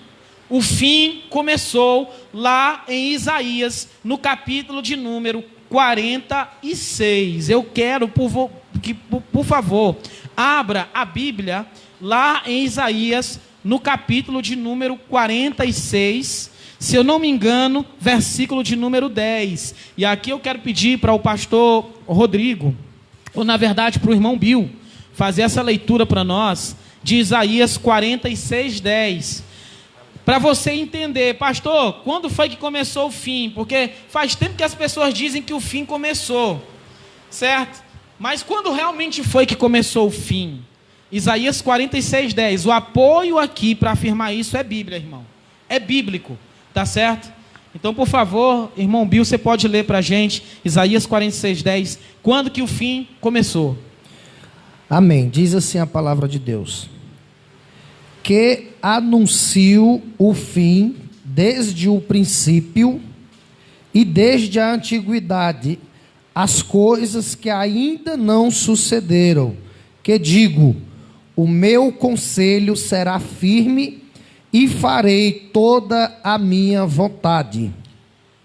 O fim começou lá em Isaías, no capítulo de número 46. Eu quero, por favor, abra a Bíblia lá em Isaías, no capítulo de número 46, se eu não me engano, versículo de número 10. E aqui eu quero pedir para o pastor Rodrigo, ou na verdade para o irmão Bill, fazer essa leitura para nós, de Isaías 46, 10. Para você entender, pastor, quando foi que começou o fim? Porque faz tempo que as pessoas dizem que o fim começou, certo? Mas quando realmente foi que começou o fim? Isaías 46, 10. O apoio aqui para afirmar isso é Bíblia, irmão. É bíblico, tá certo? Então, por favor, irmão Bill, você pode ler para a gente, Isaías 46, 10. Quando que o fim começou? Amém. Diz assim a palavra de Deus: que anuncio o fim desde o princípio e desde a antiguidade, as coisas que ainda não sucederam, que digo, o meu conselho será firme e farei toda a minha vontade.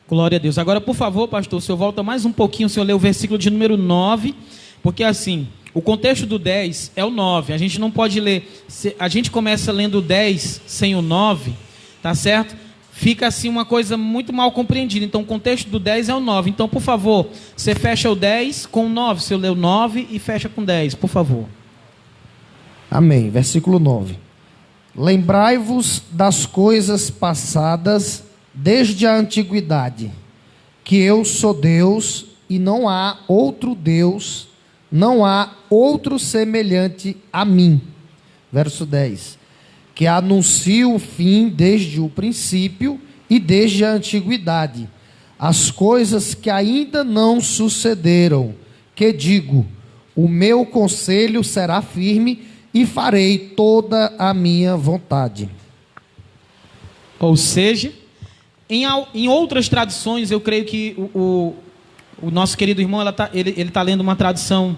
Glória a Deus. Agora, por favor, pastor, o senhor volta mais um pouquinho, o senhor lê o versículo de número 9, porque assim, o contexto do 10 é o 9, a gente não pode ler, a gente começa lendo o 10 sem o 9, tá certo? Fica assim uma coisa muito mal compreendida, então o contexto do 10 é o 9, então por favor, você fecha o 10 com o 9, você lê o 9 e fecha com 10, por favor. Amém, versículo 9. Lembrai-vos das coisas passadas desde a antiguidade, que eu sou Deus e não há outro Deus, não há outro semelhante a mim. Verso 10. Que anuncio o fim desde o princípio e desde a antiguidade, as coisas que ainda não sucederam, que digo, o meu conselho será firme e farei toda a minha vontade. Ou seja, em outras traduções, eu creio que o nosso querido irmão, ele tá lendo uma tradução,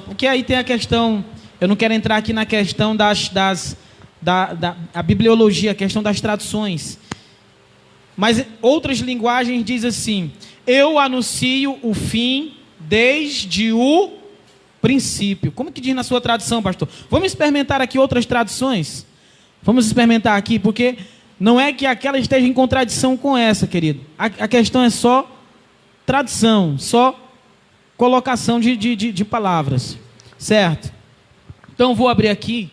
porque aí tem a questão, eu não quero entrar aqui na questão a bibliologia, a questão das traduções, mas outras linguagens diz assim, eu anuncio o fim desde o princípio. Como que diz na sua tradução, pastor? Vamos experimentar aqui outras traduções? Vamos experimentar aqui, porque não é que aquela esteja em contradição com essa, querido. A questão é só tradução, só colocação de palavras, certo? Então vou abrir aqui,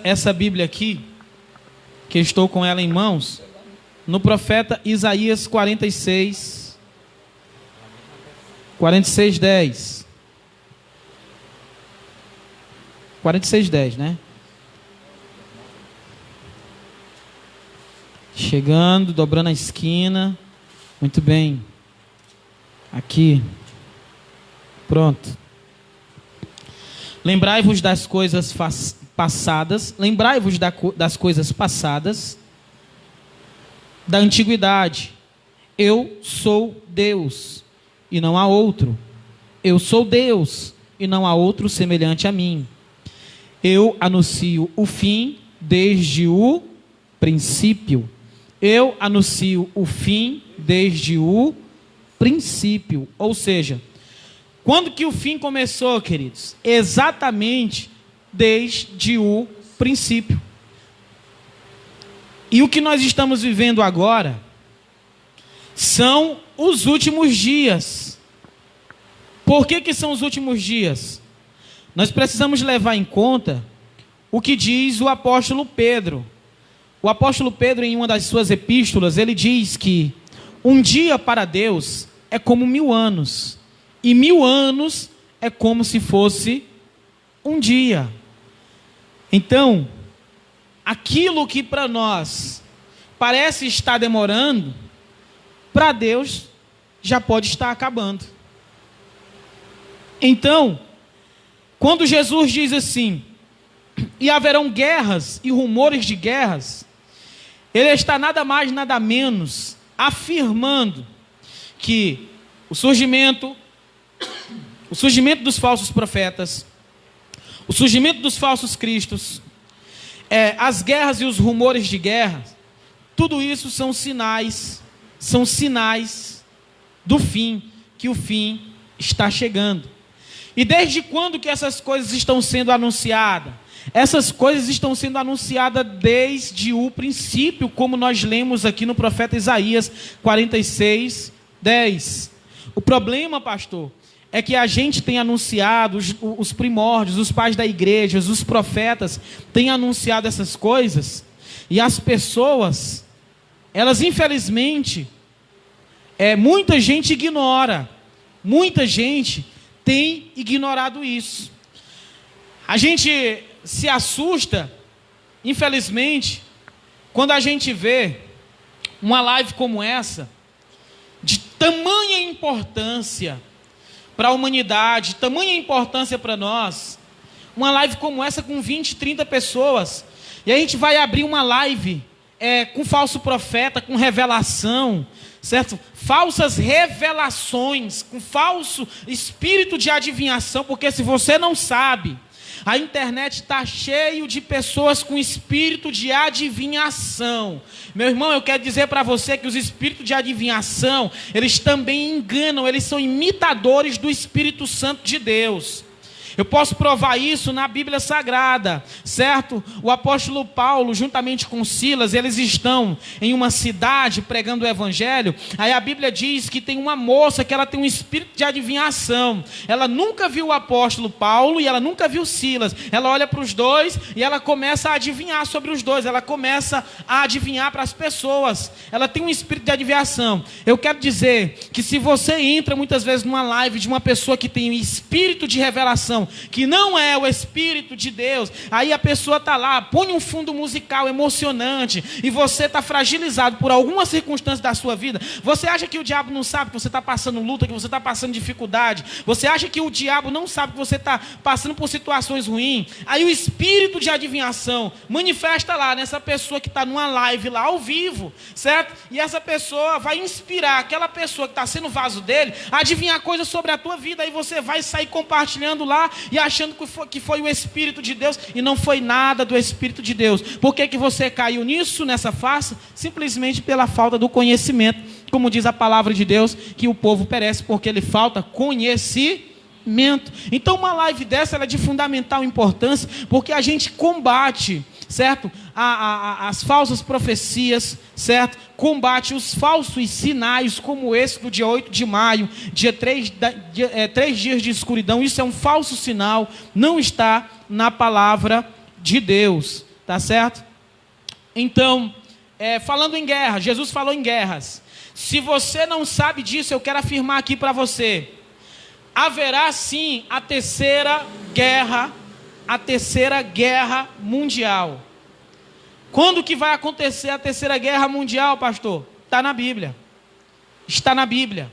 essa Bíblia aqui, que estou com ela em mãos, no profeta Isaías 46, 10. 46, 10, né? Chegando, dobrando a esquina. Muito bem. Aqui. Pronto. Lembrai-vos das coisas passadas. Lembrai-vos das coisas passadas da antiguidade. Eu sou Deus e não há outro. Eu sou Deus e não há outro semelhante a mim. Eu anuncio o fim desde o princípio. Eu anuncio o fim desde o princípio. Ou seja, quando que o fim começou, queridos? Exatamente desde o princípio. E o que nós estamos vivendo agora são os últimos dias. Por que são os últimos dias? Nós precisamos levar em conta o que diz o apóstolo Pedro. O apóstolo Pedro, em uma das suas epístolas, ele diz que um dia para Deus é como 1000 anos, e 1000 anos é como se fosse um dia. Então, aquilo que para nós parece estar demorando, para Deus já pode estar acabando. Então, quando Jesus diz assim, e haverão guerras e rumores de guerras, ele está nada mais, nada menos afirmando que o surgimento dos falsos profetas, o surgimento dos falsos cristos, as guerras e os rumores de guerra, tudo isso são sinais do fim, que o fim está chegando. E desde quando que essas coisas estão sendo anunciadas? Essas coisas estão sendo anunciadas desde o princípio, como nós lemos aqui no profeta Isaías 46, 10. O problema, pastor, é que a gente tem anunciado, os primórdios, os pais da igreja, os profetas têm anunciado essas coisas, e as pessoas, elas infelizmente, muita gente ignora, muita gente tem ignorado isso. A gente se assusta, infelizmente, quando a gente vê uma live como essa, de tamanha importância para a humanidade, tamanha importância para nós, uma live como essa com 20, 30 pessoas, e a gente vai abrir uma live com falso profeta, com revelação, certo? Falsas revelações, com falso espírito de adivinhação, porque se você não sabe, a internet está cheio de pessoas com espírito de adivinhação. Meu irmão, eu quero dizer para você que os espíritos de adivinhação, eles também enganam, eles são imitadores do Espírito Santo de Deus. Eu posso provar isso na Bíblia Sagrada, certo? O apóstolo Paulo, juntamente com Silas, eles estão em uma cidade pregando o evangelho. Aí a Bíblia diz que tem uma moça que ela tem um espírito de adivinhação. Ela nunca viu o apóstolo Paulo e ela nunca viu Silas. Ela olha para os dois e ela começa a adivinhar sobre os dois. Ela começa a adivinhar para as pessoas. Ela tem um espírito de adivinhação. Eu quero dizer que se você entra muitas vezes numa live de uma pessoa que tem um espírito de revelação, que não é o Espírito de Deus, aí a pessoa está lá, põe um fundo musical emocionante, e você está fragilizado por alguma circunstância da sua vida. Você acha que o diabo não sabe que você está passando luta, que você está passando dificuldade? Você acha que o diabo não sabe que você está passando por situações ruins? Aí o espírito de adivinhação manifesta lá nessa pessoa que está numa live lá ao vivo, certo? E essa pessoa vai inspirar aquela pessoa que está sendo vaso dele a adivinhar coisas sobre a tua vida. Aí você vai sair compartilhando lá e achando que foi o Espírito de Deus, e não foi nada do Espírito de Deus. Por que você caiu nisso, nessa farsa? Simplesmente pela falta do conhecimento. Como diz a palavra de Deus, que o povo perece porque lhe falta conhecimento. Então uma live dessa ela é de fundamental importância, porque a gente combate, certo? As falsas profecias, certo? Combate os falsos sinais, como esse do dia 8 de maio, dia 3 dias de escuridão. Isso é um falso sinal, não está na palavra de Deus, tá certo? Então, falando em guerra, Jesus falou em guerras. Se você não sabe disso, eu quero afirmar aqui para você: haverá sim a terceira guerra mundial. Quando que vai acontecer a terceira guerra mundial, pastor? Está na Bíblia. Está na Bíblia.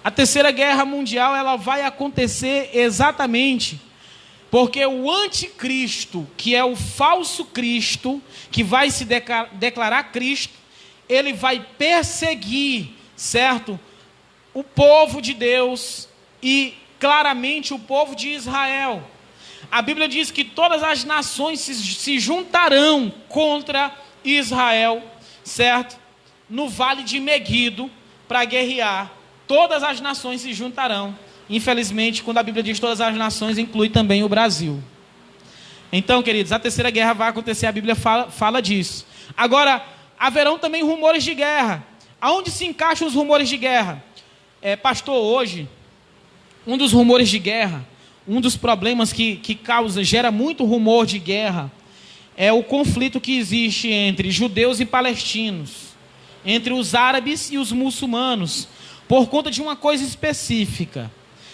A terceira guerra mundial, ela vai acontecer exatamente porque o anticristo, que é o falso Cristo, que vai se declarar Cristo, ele vai perseguir, certo? O povo de Deus e claramente o povo de Israel. A Bíblia diz que todas as nações se juntarão contra Israel, certo? No vale de Meguido, para guerrear. Todas as nações se juntarão. Infelizmente, quando a Bíblia diz todas as nações, inclui também o Brasil. Então, queridos, a terceira guerra vai acontecer, a Bíblia fala disso. Agora, haverão também rumores de guerra. Aonde se encaixam os rumores de guerra? Pastor, hoje, um dos rumores de guerra, um dos problemas que gera muito rumor de guerra, é o conflito que existe entre judeus e palestinos, entre os árabes e os muçulmanos, por conta de uma coisa específica.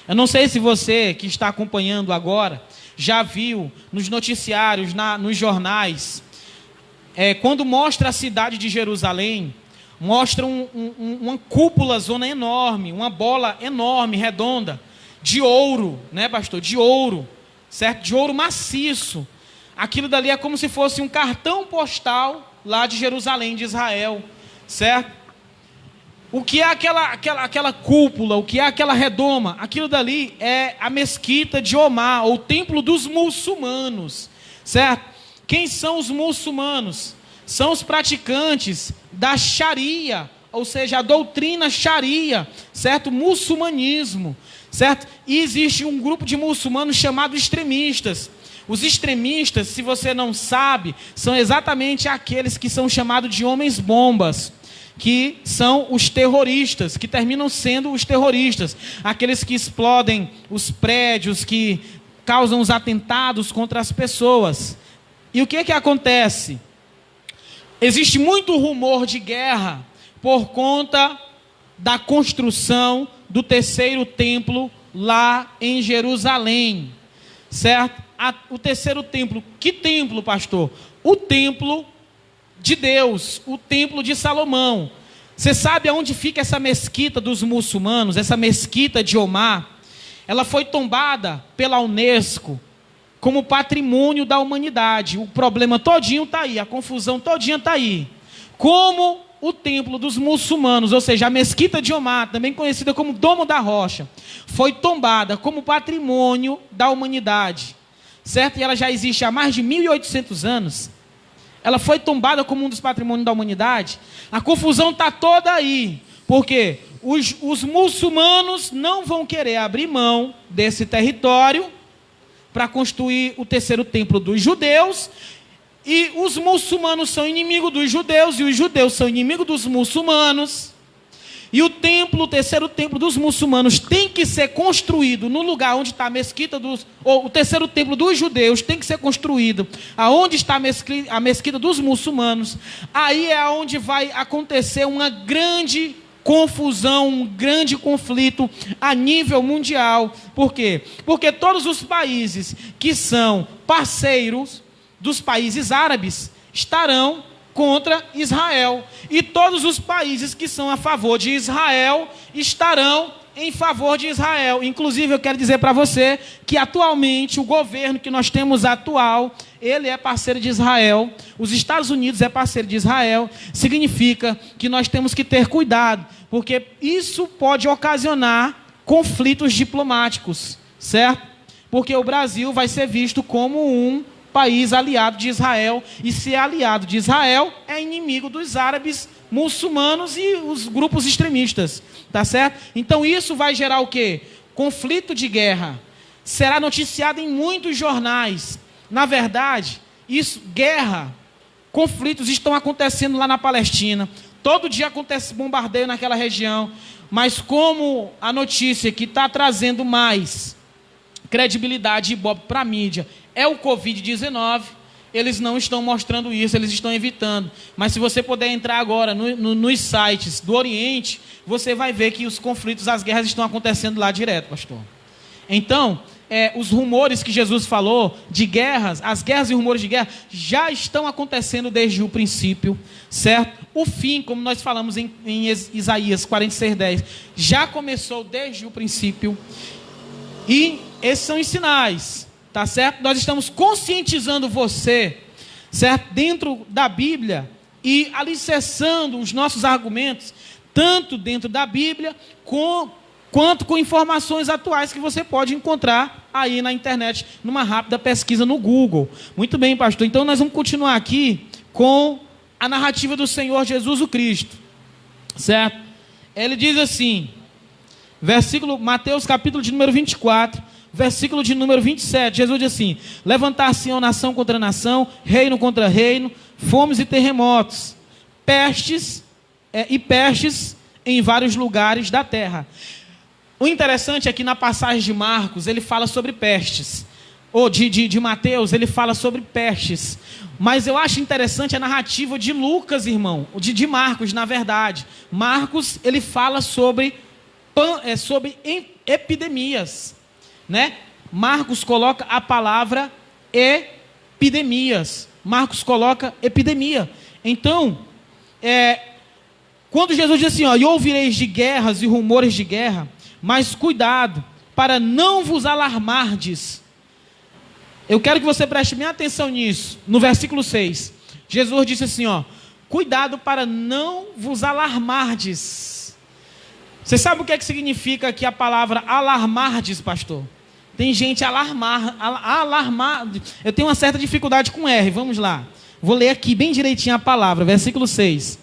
Eu não sei se você que está acompanhando agora já viu nos noticiários, nos jornais, quando mostra a cidade de Jerusalém, mostra uma cúpula zona enorme, uma bola enorme, redonda, de ouro, né, pastor? De ouro, certo? De ouro maciço. Aquilo dali é como se fosse um cartão postal lá de Jerusalém, de Israel, certo? O que é aquela cúpula, o que é aquela redoma? Aquilo dali é a mesquita de Omar, ou o templo dos muçulmanos, certo? Quem são os muçulmanos? São os praticantes da Sharia, ou seja, a doutrina Sharia, certo? Muçulmanismo, certo? E existe um grupo de muçulmanos chamado extremistas. Os extremistas, se você não sabe, são exatamente aqueles que são chamados de homens-bombas, que são os terroristas, que terminam sendo os terroristas, aqueles que explodem os prédios, que causam os atentados contra as pessoas. E o que acontece? Existe muito rumor de guerra por conta da construção do terceiro templo lá em Jerusalém, certo? O terceiro templo, que templo, pastor? O templo de Deus, o templo de Salomão. Você sabe aonde fica essa mesquita dos muçulmanos, essa mesquita de Omar? Ela foi tombada pela Unesco como patrimônio da humanidade. O problema todinho está aí, a confusão todinha está aí. Como o templo dos muçulmanos, ou seja, a mesquita de Omar, também conhecida como Domo da Rocha, foi tombada como patrimônio da humanidade, certo? E ela já existe há mais de 1.800 anos. Ela foi tombada como um dos patrimônios da humanidade. A confusão está toda aí, porque os muçulmanos não vão querer abrir mão desse território para construir o terceiro templo dos judeus, e os muçulmanos são inimigos dos judeus, e os judeus são inimigos dos muçulmanos, e o terceiro templo dos muçulmanos tem que ser construído no lugar onde está a mesquita ou o terceiro templo dos judeus tem que ser construído aonde está a mesquita dos muçulmanos. Aí é onde vai acontecer uma grande confusão, um grande conflito a nível mundial. Por quê? Porque todos os países que são parceiros dos países árabes estarão contra Israel, e todos os países que são a favor de Israel estarão em favor de Israel. Inclusive, eu quero dizer para você que atualmente o governo que nós temos atual, ele é parceiro de Israel. Os Estados Unidos é parceiro de Israel. Significa que nós temos que ter cuidado, porque isso pode ocasionar conflitos diplomáticos, certo? Porque o Brasil vai ser visto como um país aliado de Israel, e se é aliado de Israel, é inimigo dos árabes, muçulmanos e os grupos extremistas, tá certo? Então isso vai gerar o quê? Conflito de guerra. Será noticiado em muitos jornais. Na verdade, guerra, conflitos estão acontecendo lá na Palestina. Todo dia acontece bombardeio naquela região, mas como a notícia que está trazendo mais credibilidade e ibope para a mídia é o Covid-19, eles não estão mostrando isso, eles estão evitando. Mas se você puder entrar agora nos sites do Oriente, você vai ver que os conflitos, as guerras estão acontecendo lá direto, pastor. Então, os rumores que Jesus falou de guerras, as guerras e rumores de guerra já estão acontecendo desde o princípio, certo? O fim, como nós falamos em Isaías 46:10, já começou desde o princípio. E esses são os sinais, tá certo? Nós estamos conscientizando você, certo? Dentro da Bíblia e alicerçando os nossos argumentos, tanto dentro da Bíblia, quanto com informações atuais que você pode encontrar aí na internet, numa rápida pesquisa no Google. Muito bem, pastor. Então nós vamos continuar aqui com a narrativa do Senhor Jesus o Cristo, certo? Ele diz assim, Mateus capítulo de número 24, versículo de número 27, Jesus diz assim: levantar-se-ão nação contra nação, reino contra reino, fomes e terremotos, pestes em vários lugares da terra. O interessante é que na passagem de Marcos ele fala sobre pestes, ou de Mateus ele fala sobre pestes, mas eu acho interessante a narrativa de Lucas, irmão, de Marcos, na verdade. Marcos ele fala sobre epidemias, né? Marcos coloca a palavra epidemias. Marcos coloca epidemia. Então, quando Jesus diz assim, e ouvireis de guerras e rumores de guerra, mas cuidado, para não vos alarmardes. Eu quero que você preste minha atenção nisso. No versículo 6, Jesus disse assim, cuidado para não vos alarmardes. Você sabe o que significa aqui a palavra alarmardes, pastor? Tem gente alarmar. Eu tenho uma certa dificuldade com R, vamos lá. Vou ler aqui bem direitinho a palavra, versículo 6.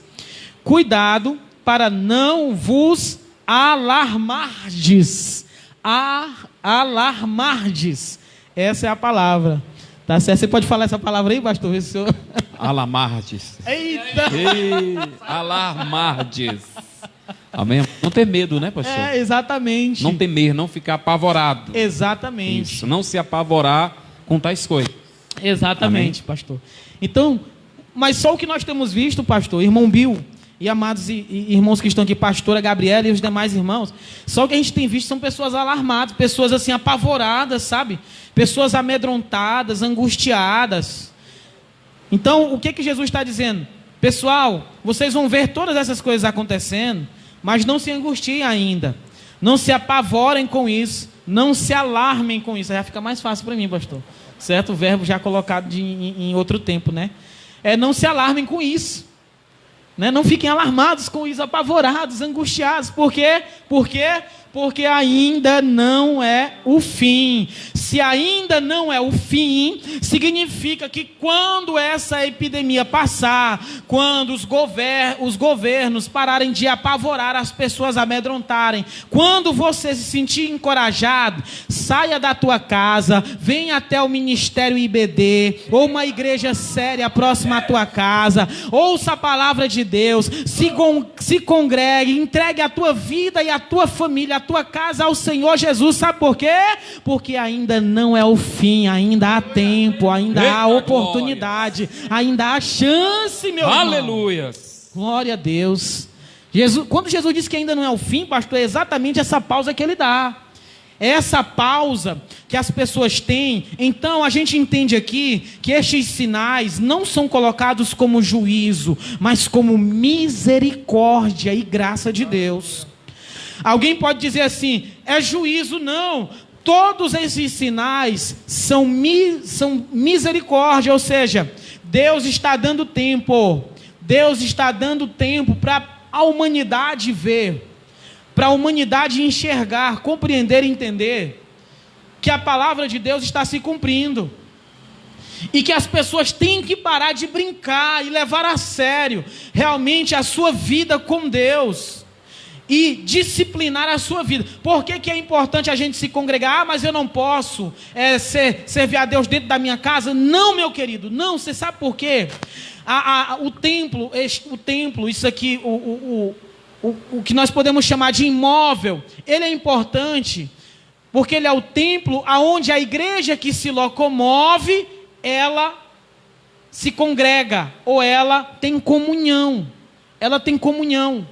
Cuidado para não vos alarmardes. Alarmardes. Essa é a palavra. Tá certo? Você pode falar essa palavra aí, pastor? Alarmardes. Eita! Alarmardes. Amém? Não ter medo, né, pastor? Exatamente. Não temer, não ficar apavorado. Exatamente. Isso, não se apavorar com tais coisas. Exatamente, amém? Pastor. Então, mas só o que nós temos visto, pastor, irmão Bill, e amados irmãos que estão aqui, pastora Gabriela e os demais irmãos, só o que a gente tem visto são pessoas alarmadas, pessoas assim apavoradas, sabe? Pessoas amedrontadas, angustiadas. Então, o que Jesus está dizendo? Pessoal, vocês vão ver todas essas coisas acontecendo, mas não se angustiem ainda. Não se apavorem com isso. Não se alarmem com isso. Aí já fica mais fácil para mim, pastor. Certo? O verbo já colocado em outro tempo, né? Não se alarmem com isso. Né? Não fiquem alarmados com isso, apavorados, angustiados. Por quê? Porque ainda não é o fim. Se ainda não é o fim, significa que quando essa epidemia passar, quando os governos pararem de apavorar as pessoas, amedrontarem, quando você se sentir encorajado, saia da tua casa, venha até o Ministério IBD, ou uma igreja séria próxima à tua casa, ouça a palavra de Deus, se congregue, entregue a tua vida e a tua família, a tua casa ao Senhor Jesus. Sabe por quê? Porque ainda não é o fim, ainda há tempo, ainda há oportunidade, ainda há chance, meu irmão. Aleluia. Glória a Deus. Quando Jesus diz que ainda não é o fim, pastor, é exatamente essa pausa que ele dá. Essa pausa que as pessoas têm. Então a gente entende aqui que estes sinais não são colocados como juízo, mas como misericórdia e graça de Deus. Alguém pode dizer assim, é juízo? Não. Todos esses sinais são misericórdia, ou seja, Deus está dando tempo. Deus está dando tempo para a humanidade ver, para a humanidade enxergar, compreender e entender que a palavra de Deus está se cumprindo. E que as pessoas têm que parar de brincar e levar a sério realmente a sua vida com Deus. E disciplinar a sua vida. Por que é importante a gente se congregar? Mas eu não posso servir a Deus dentro da minha casa? Não, meu querido, não. Você sabe por quê? O templo, isso aqui, o que nós podemos chamar de imóvel, ele é importante, porque ele é o templo onde a igreja que se locomove, ela se congrega, ou ela tem comunhão. Ela tem comunhão.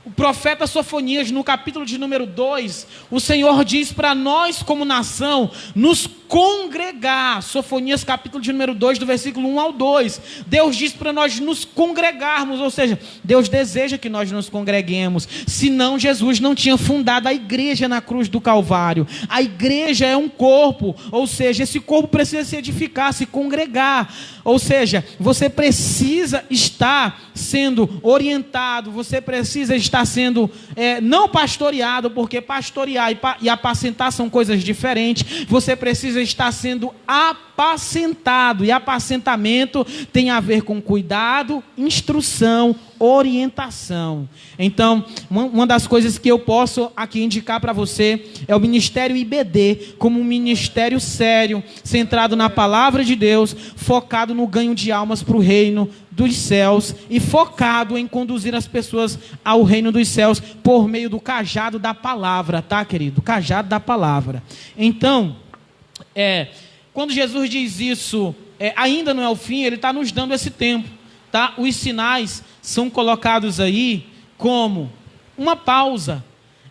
o profeta Sofonias, no capítulo de número 2, o Senhor diz para nós como nação, nos congregar. Sofonias capítulo de número 2, do versículo 1 ao 2. Deus diz para nós nos congregarmos, ou seja, Deus deseja que nós nos congreguemos. Senão Jesus não tinha fundado a igreja na cruz do Calvário. A igreja é um corpo, ou seja, esse corpo precisa se edificar, se congregar. Ou seja, você precisa estar sendo orientado, você precisa estar sendo não pastoreado, porque pastorear e apacentar são coisas diferentes. Você precisa estar sendo apacentado, e apacentamento tem a ver com cuidado, instrução, orientação. Então, uma das coisas que eu posso aqui indicar para você é o Ministério IBD, como um ministério sério, centrado na palavra de Deus, focado no ganho de almas para o reino dos céus e focado em conduzir as pessoas ao reino dos céus por meio do cajado da palavra, tá, querido? Cajado da palavra. Então, quando Jesus diz isso, ainda não é o fim, ele está nos dando esse tempo, tá? Os sinais são colocados aí como uma pausa,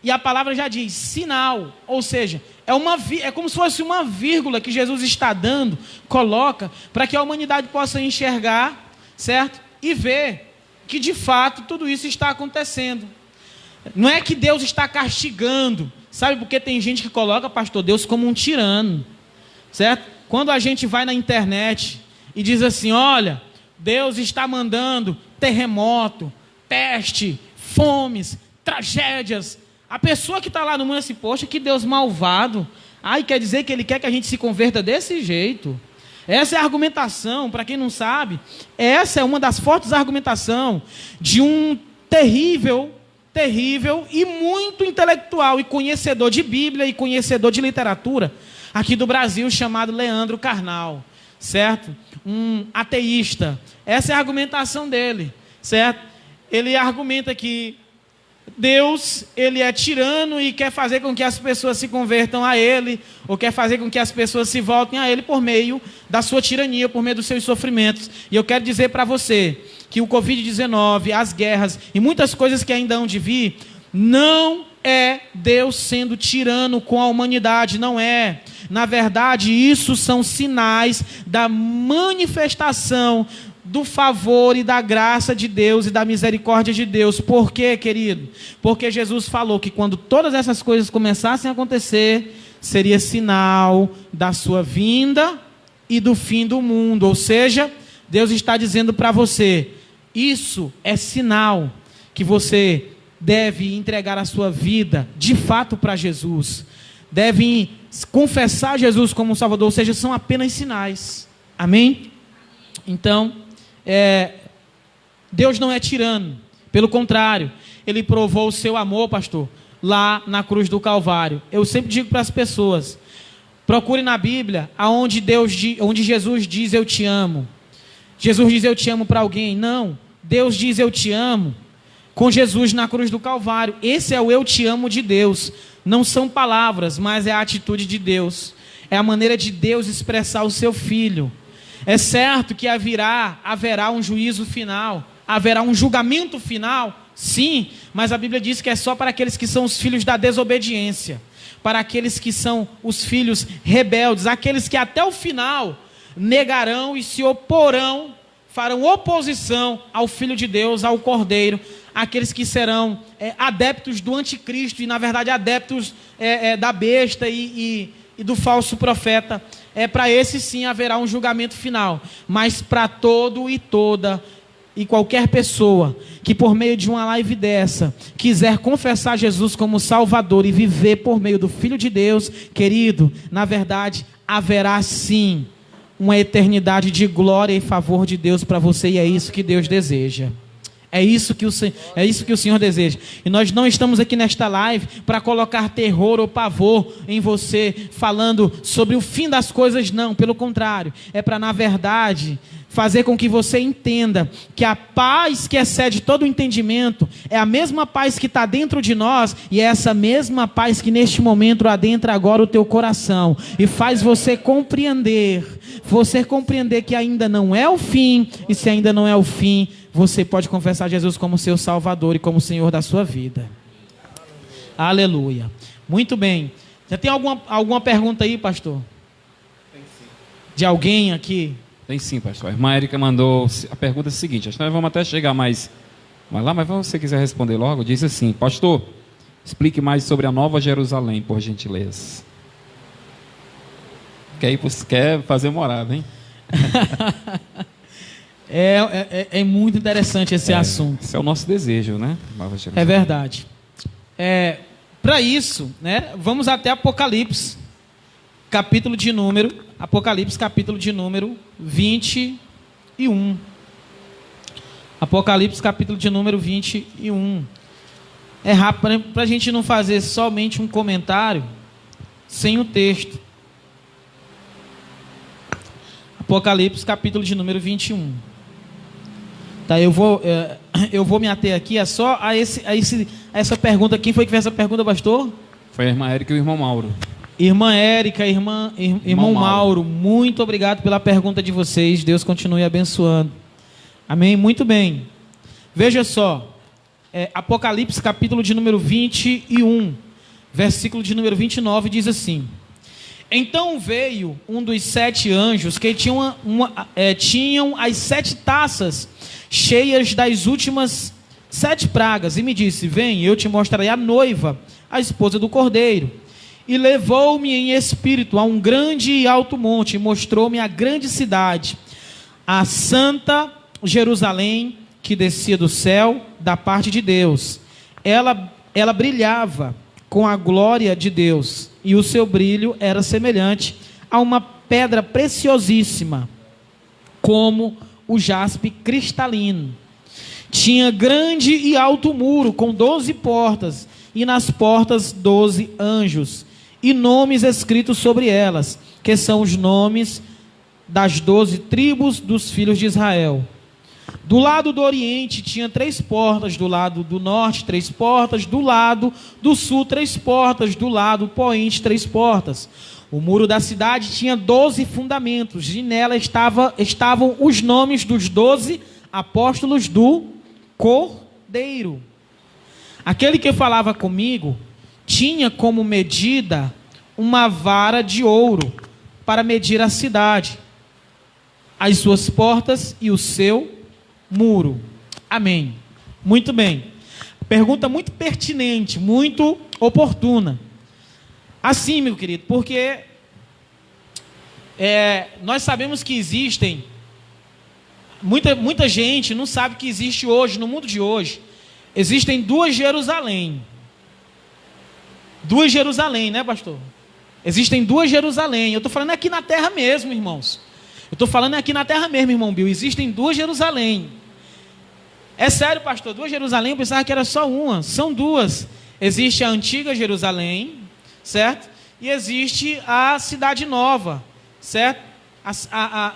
e a palavra já diz sinal, ou seja, é como se fosse uma vírgula que Jesus está dando, coloca, para que a humanidade possa enxergar, certo? E ver que de fato tudo isso está acontecendo. Não é que Deus está castigando, sabe? Porque tem gente que coloca, pastor, Deus como um tirano, certo? Quando a gente vai na internet e diz assim, olha, Deus está mandando terremoto, peste, fomes, tragédias. A pessoa que está lá no mundo assim, poxa, que Deus malvado. Quer dizer que Ele quer que a gente se converta desse jeito. Essa é a argumentação, para quem não sabe, essa é uma das fortes argumentações de um terrível e muito intelectual e conhecedor de Bíblia e conhecedor de literatura aqui do Brasil, chamado Leandro Carnal, certo? Um ateísta. Essa é a argumentação dele, certo? Ele argumenta que Deus, ele é tirano e quer fazer com que as pessoas se convertam a ele, ou quer fazer com que as pessoas se voltem a ele por meio da sua tirania, por meio dos seus sofrimentos. E eu quero dizer para você que o Covid-19, as guerras e muitas coisas que ainda hão de vir, não é Deus sendo tirano com a humanidade, não é. Na verdade, isso são sinais da manifestação do favor e da graça de Deus e da misericórdia de Deus. Por quê, querido? Porque Jesus falou que quando todas essas coisas começassem a acontecer, seria sinal da sua vinda e do fim do mundo. Ou seja, Deus está dizendo para você, isso é sinal que você deve entregar a sua vida de fato para Jesus. Deve confessar Jesus como Salvador, ou seja, são apenas sinais. Amém? Então, Deus não é tirano, pelo contrário, Ele provou o seu amor, pastor, lá na cruz do Calvário. Eu sempre digo para as pessoas, procure na Bíblia onde Jesus diz eu te amo. Jesus diz eu te amo para alguém? Não, Deus diz eu te amo com Jesus na cruz do Calvário. Esse é o eu te amo de Deus. Não são palavras, mas é a atitude de Deus, é a maneira de Deus expressar o seu Filho. É certo que haverá um juízo final, haverá um julgamento final, sim, mas a Bíblia diz que é só para aqueles que são os filhos da desobediência, para aqueles que são os filhos rebeldes, aqueles que até o final negarão e se oporão, farão oposição ao Filho de Deus, ao Cordeiro, aqueles que serão adeptos do anticristo e na verdade adeptos da besta e do falso profeta. Para esse sim haverá um julgamento final, mas para todo e toda e qualquer pessoa que por meio de uma live dessa quiser confessar Jesus como Salvador e viver por meio do Filho de Deus, querido, na verdade haverá sim uma eternidade de glória e favor de Deus para você, e é isso que Deus deseja. É isso que o Senhor deseja. E nós não estamos aqui nesta live para colocar terror ou pavor em você, falando sobre o fim das coisas, não. Pelo contrário, é para, na verdade, fazer com que você entenda que a paz que excede todo o entendimento é a mesma paz que está dentro de nós, e é essa mesma paz que neste momento adentra agora o teu coração e faz você compreender que ainda não é o fim, e se ainda não é o fim, você pode confessar Jesus como seu Salvador e como Senhor da sua vida. Aleluia. Muito bem. Já tem alguma pergunta aí, pastor? Tem sim. De alguém aqui? Tem sim, pastor. A irmã Érica mandou a pergunta seguinte. Acho que nós vamos até chegar mais lá, mas se você quiser responder logo, diz assim: pastor, explique mais sobre a Nova Jerusalém, por gentileza. Que aí você quer fazer morada, hein? É muito interessante esse assunto. Esse é o nosso desejo, né? Nova Jerusalém. É verdade. Para isso, né, vamos até Apocalipse, capítulo de número 21. Apocalipse, capítulo de número 21. É rápido, para a gente não fazer somente um comentário sem o texto. Apocalipse, capítulo de número 21. Tá, eu vou me ater aqui só a essa pergunta. Quem foi que fez essa pergunta, pastor? Foi a irmã Érica e o irmão Mauro. Irmã Érica, irmão Mauro, muito obrigado pela pergunta de vocês. Deus continue abençoando. Amém? Muito bem. Veja só, Apocalipse, capítulo de número 21, versículo de número 29, diz assim: então veio um dos 7 anjos que tinham as 7 taças cheias das últimas 7 pragas, e me disse: vem, eu te mostrarei a noiva, a esposa do Cordeiro. E levou-me em espírito a um grande e alto monte, e mostrou-me a grande cidade, a santa Jerusalém, que descia do céu da parte de Deus. Ela brilhava com a glória de Deus, e o seu brilho era semelhante a uma pedra preciosíssima, como o jaspe cristalino. Tinha grande e alto muro, com 12 portas, e nas portas 12 anjos, e nomes escritos sobre elas, que são os nomes das 12 tribos dos filhos de Israel. Do lado do oriente tinha 3 portas, do lado do norte 3 portas, do lado do sul 3 portas, do lado poente 3 portas. O muro da cidade tinha 12 fundamentos, e nela estavam os nomes dos 12 apóstolos do Cordeiro. Aquele que falava comigo tinha como medida uma vara de ouro para medir a cidade, as suas portas e o seu muro. Amém. Muito bem. Pergunta muito pertinente, muito oportuna. Assim, meu querido, porque nós sabemos que existem, muita gente não sabe que existe hoje, no mundo de hoje, existem 2 Jerusalém. 2 Jerusalém, né, pastor? Existem 2 Jerusalém. Eu estou falando aqui na terra mesmo, irmãos. Eu estou falando aqui na terra mesmo, irmão Bill. Existem 2 Jerusalém. É sério, pastor? 2 Jerusalém? Eu pensava que era só uma. São 2. Existe a antiga Jerusalém, certo? E existe a cidade nova, certo?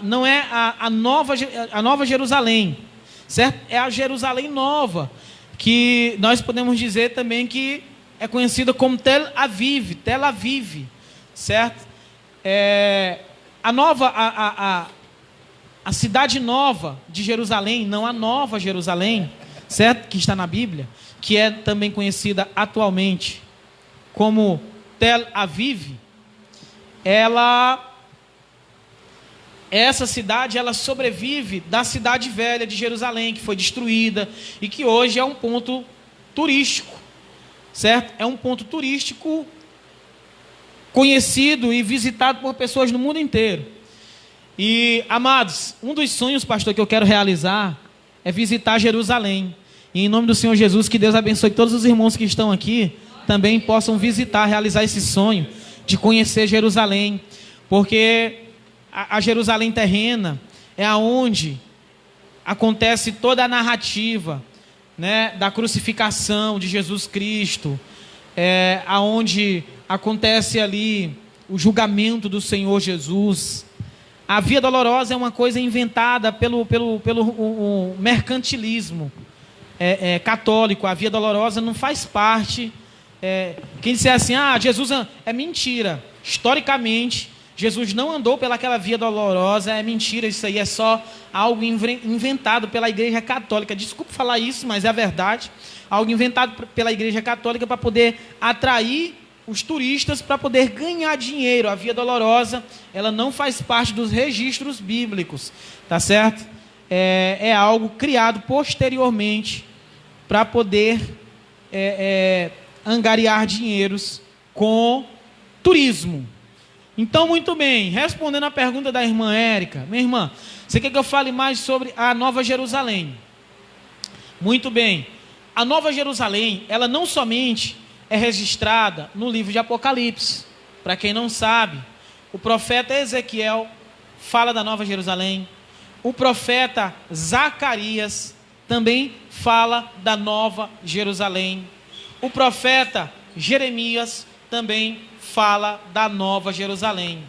Não é a nova Jerusalém, certo? É a Jerusalém nova, que nós podemos dizer também que é conhecida como Tel Aviv, certo? A cidade nova de Jerusalém, não a nova Jerusalém, certo? Que está na Bíblia, que é também conhecida atualmente como Tel Aviv. Essa cidade, ela sobrevive da cidade velha de Jerusalém, que foi destruída e que hoje é um ponto turístico, certo? É um ponto turístico conhecido e visitado por pessoas no mundo inteiro. E, amados, um dos sonhos, pastor, que eu quero realizar é visitar Jerusalém. E em nome do Senhor Jesus, que Deus abençoe todos os irmãos que estão aqui, também possam visitar, realizar esse sonho de conhecer Jerusalém. Porque a Jerusalém terrena é aonde acontece toda a narrativa, né, da crucificação de Jesus Cristo, aonde acontece ali o julgamento do Senhor Jesus. A Via Dolorosa é uma coisa inventada pelo mercantilismo católico. A Via Dolorosa não faz parte. Quem disser assim, Jesus é mentira. Historicamente, Jesus não andou pelaquela via dolorosa, é mentira, isso aí é só algo inventado pela Igreja Católica. Desculpe falar isso, mas é a verdade. Algo inventado pela Igreja Católica para poder atrair os turistas, para poder ganhar dinheiro. A via dolorosa, ela não faz parte dos registros bíblicos, tá certo? É algo criado posteriormente para poder angariar dinheiros com turismo. Então, muito bem, respondendo a pergunta da irmã Érica. Minha irmã, você quer que eu fale mais sobre a Nova Jerusalém? Muito bem. A Nova Jerusalém, ela não somente é registrada no livro de Apocalipse. Para quem não sabe, o profeta Ezequiel fala da Nova Jerusalém. O profeta Zacarias também fala da Nova Jerusalém. O profeta Jeremias também fala da Nova Jerusalém.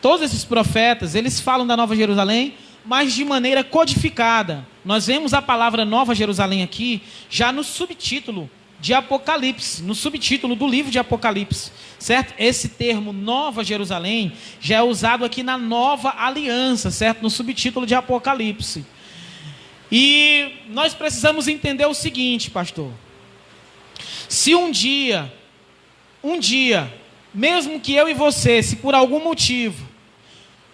Todos esses profetas, eles falam da Nova Jerusalém, mas de maneira codificada. Nós vemos a palavra Nova Jerusalém aqui, já no subtítulo de Apocalipse, no subtítulo do livro de Apocalipse, certo? Esse termo Nova Jerusalém já é usado aqui na Nova Aliança, certo? No subtítulo de Apocalipse. E nós precisamos entender o seguinte, pastor. Se um dia, mesmo que eu e você, se por algum motivo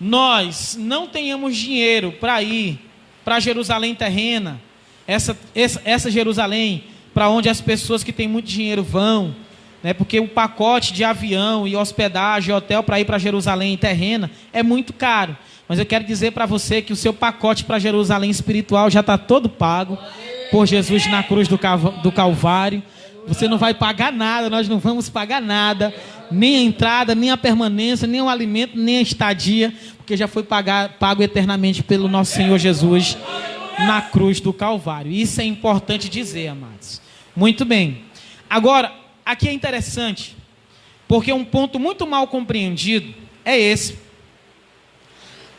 nós não tenhamos dinheiro para ir para Jerusalém terrena, essa Jerusalém para onde as pessoas que têm muito dinheiro vão, né, porque o pacote de avião e hospedagem, hotel para ir para Jerusalém terrena é muito caro. Mas eu quero dizer para você que o seu pacote para Jerusalém espiritual já está todo pago por Jesus na cruz do Calvário. Você não vai pagar nada, nós não vamos pagar nada, nem a entrada, nem a permanência, nem o alimento, nem a estadia, porque já foi pago eternamente pelo nosso Senhor Jesus na cruz do Calvário. Isso é importante dizer, amados. Muito bem. Agora, aqui é interessante, porque um ponto muito mal compreendido é esse.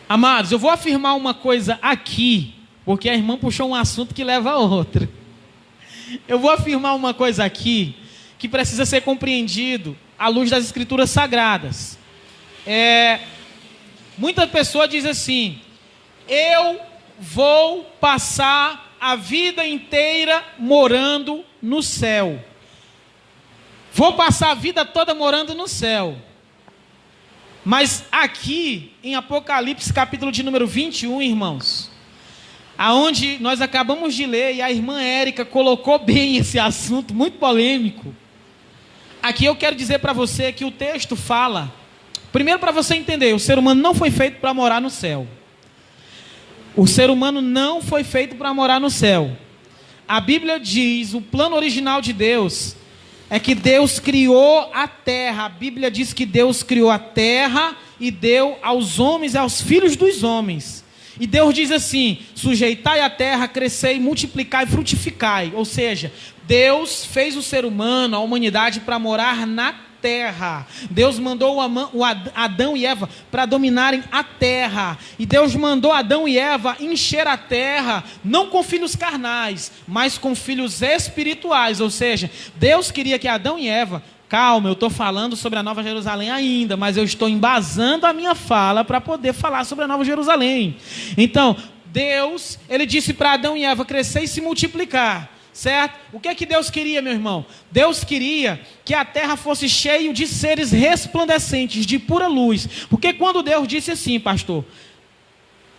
Amados, eu vou afirmar uma coisa aqui, porque a irmã puxou um assunto que leva a outro. Eu vou afirmar uma coisa aqui que precisa ser compreendido à luz das Escrituras Sagradas. Muita pessoa diz assim: eu vou passar a vida inteira morando no céu. Vou passar a vida toda morando no céu. Mas aqui em Apocalipse capítulo de número 21, irmãos, aonde nós acabamos de ler, e a irmã Érica colocou bem esse assunto, muito polêmico. Aqui eu quero dizer para você que o texto fala, primeiro para você entender, o ser humano não foi feito para morar no céu. O ser humano não foi feito para morar no céu. A Bíblia diz, o plano original de Deus é que Deus criou a terra. A Bíblia diz que Deus criou a terra e deu aos homens e aos filhos dos homens. E Deus diz assim: sujeitai a terra, crescei, multiplicai, frutificai. Ou seja, Deus fez o ser humano, a humanidade, para morar na terra. Deus mandou Adão e Eva para dominarem a terra. E Deus mandou Adão e Eva encher a terra, não com filhos carnais, mas com filhos espirituais. Ou seja, Deus queria que Adão e Eva... Calma, eu estou falando sobre a Nova Jerusalém ainda, mas eu estou embasando a minha fala para poder falar sobre a Nova Jerusalém. Então, Deus, ele disse para Adão e Eva crescer e se multiplicar, certo? O que é que Deus queria, meu irmão? Deus queria que a terra fosse cheia de seres resplandecentes, de pura luz. Porque quando Deus disse assim, pastor,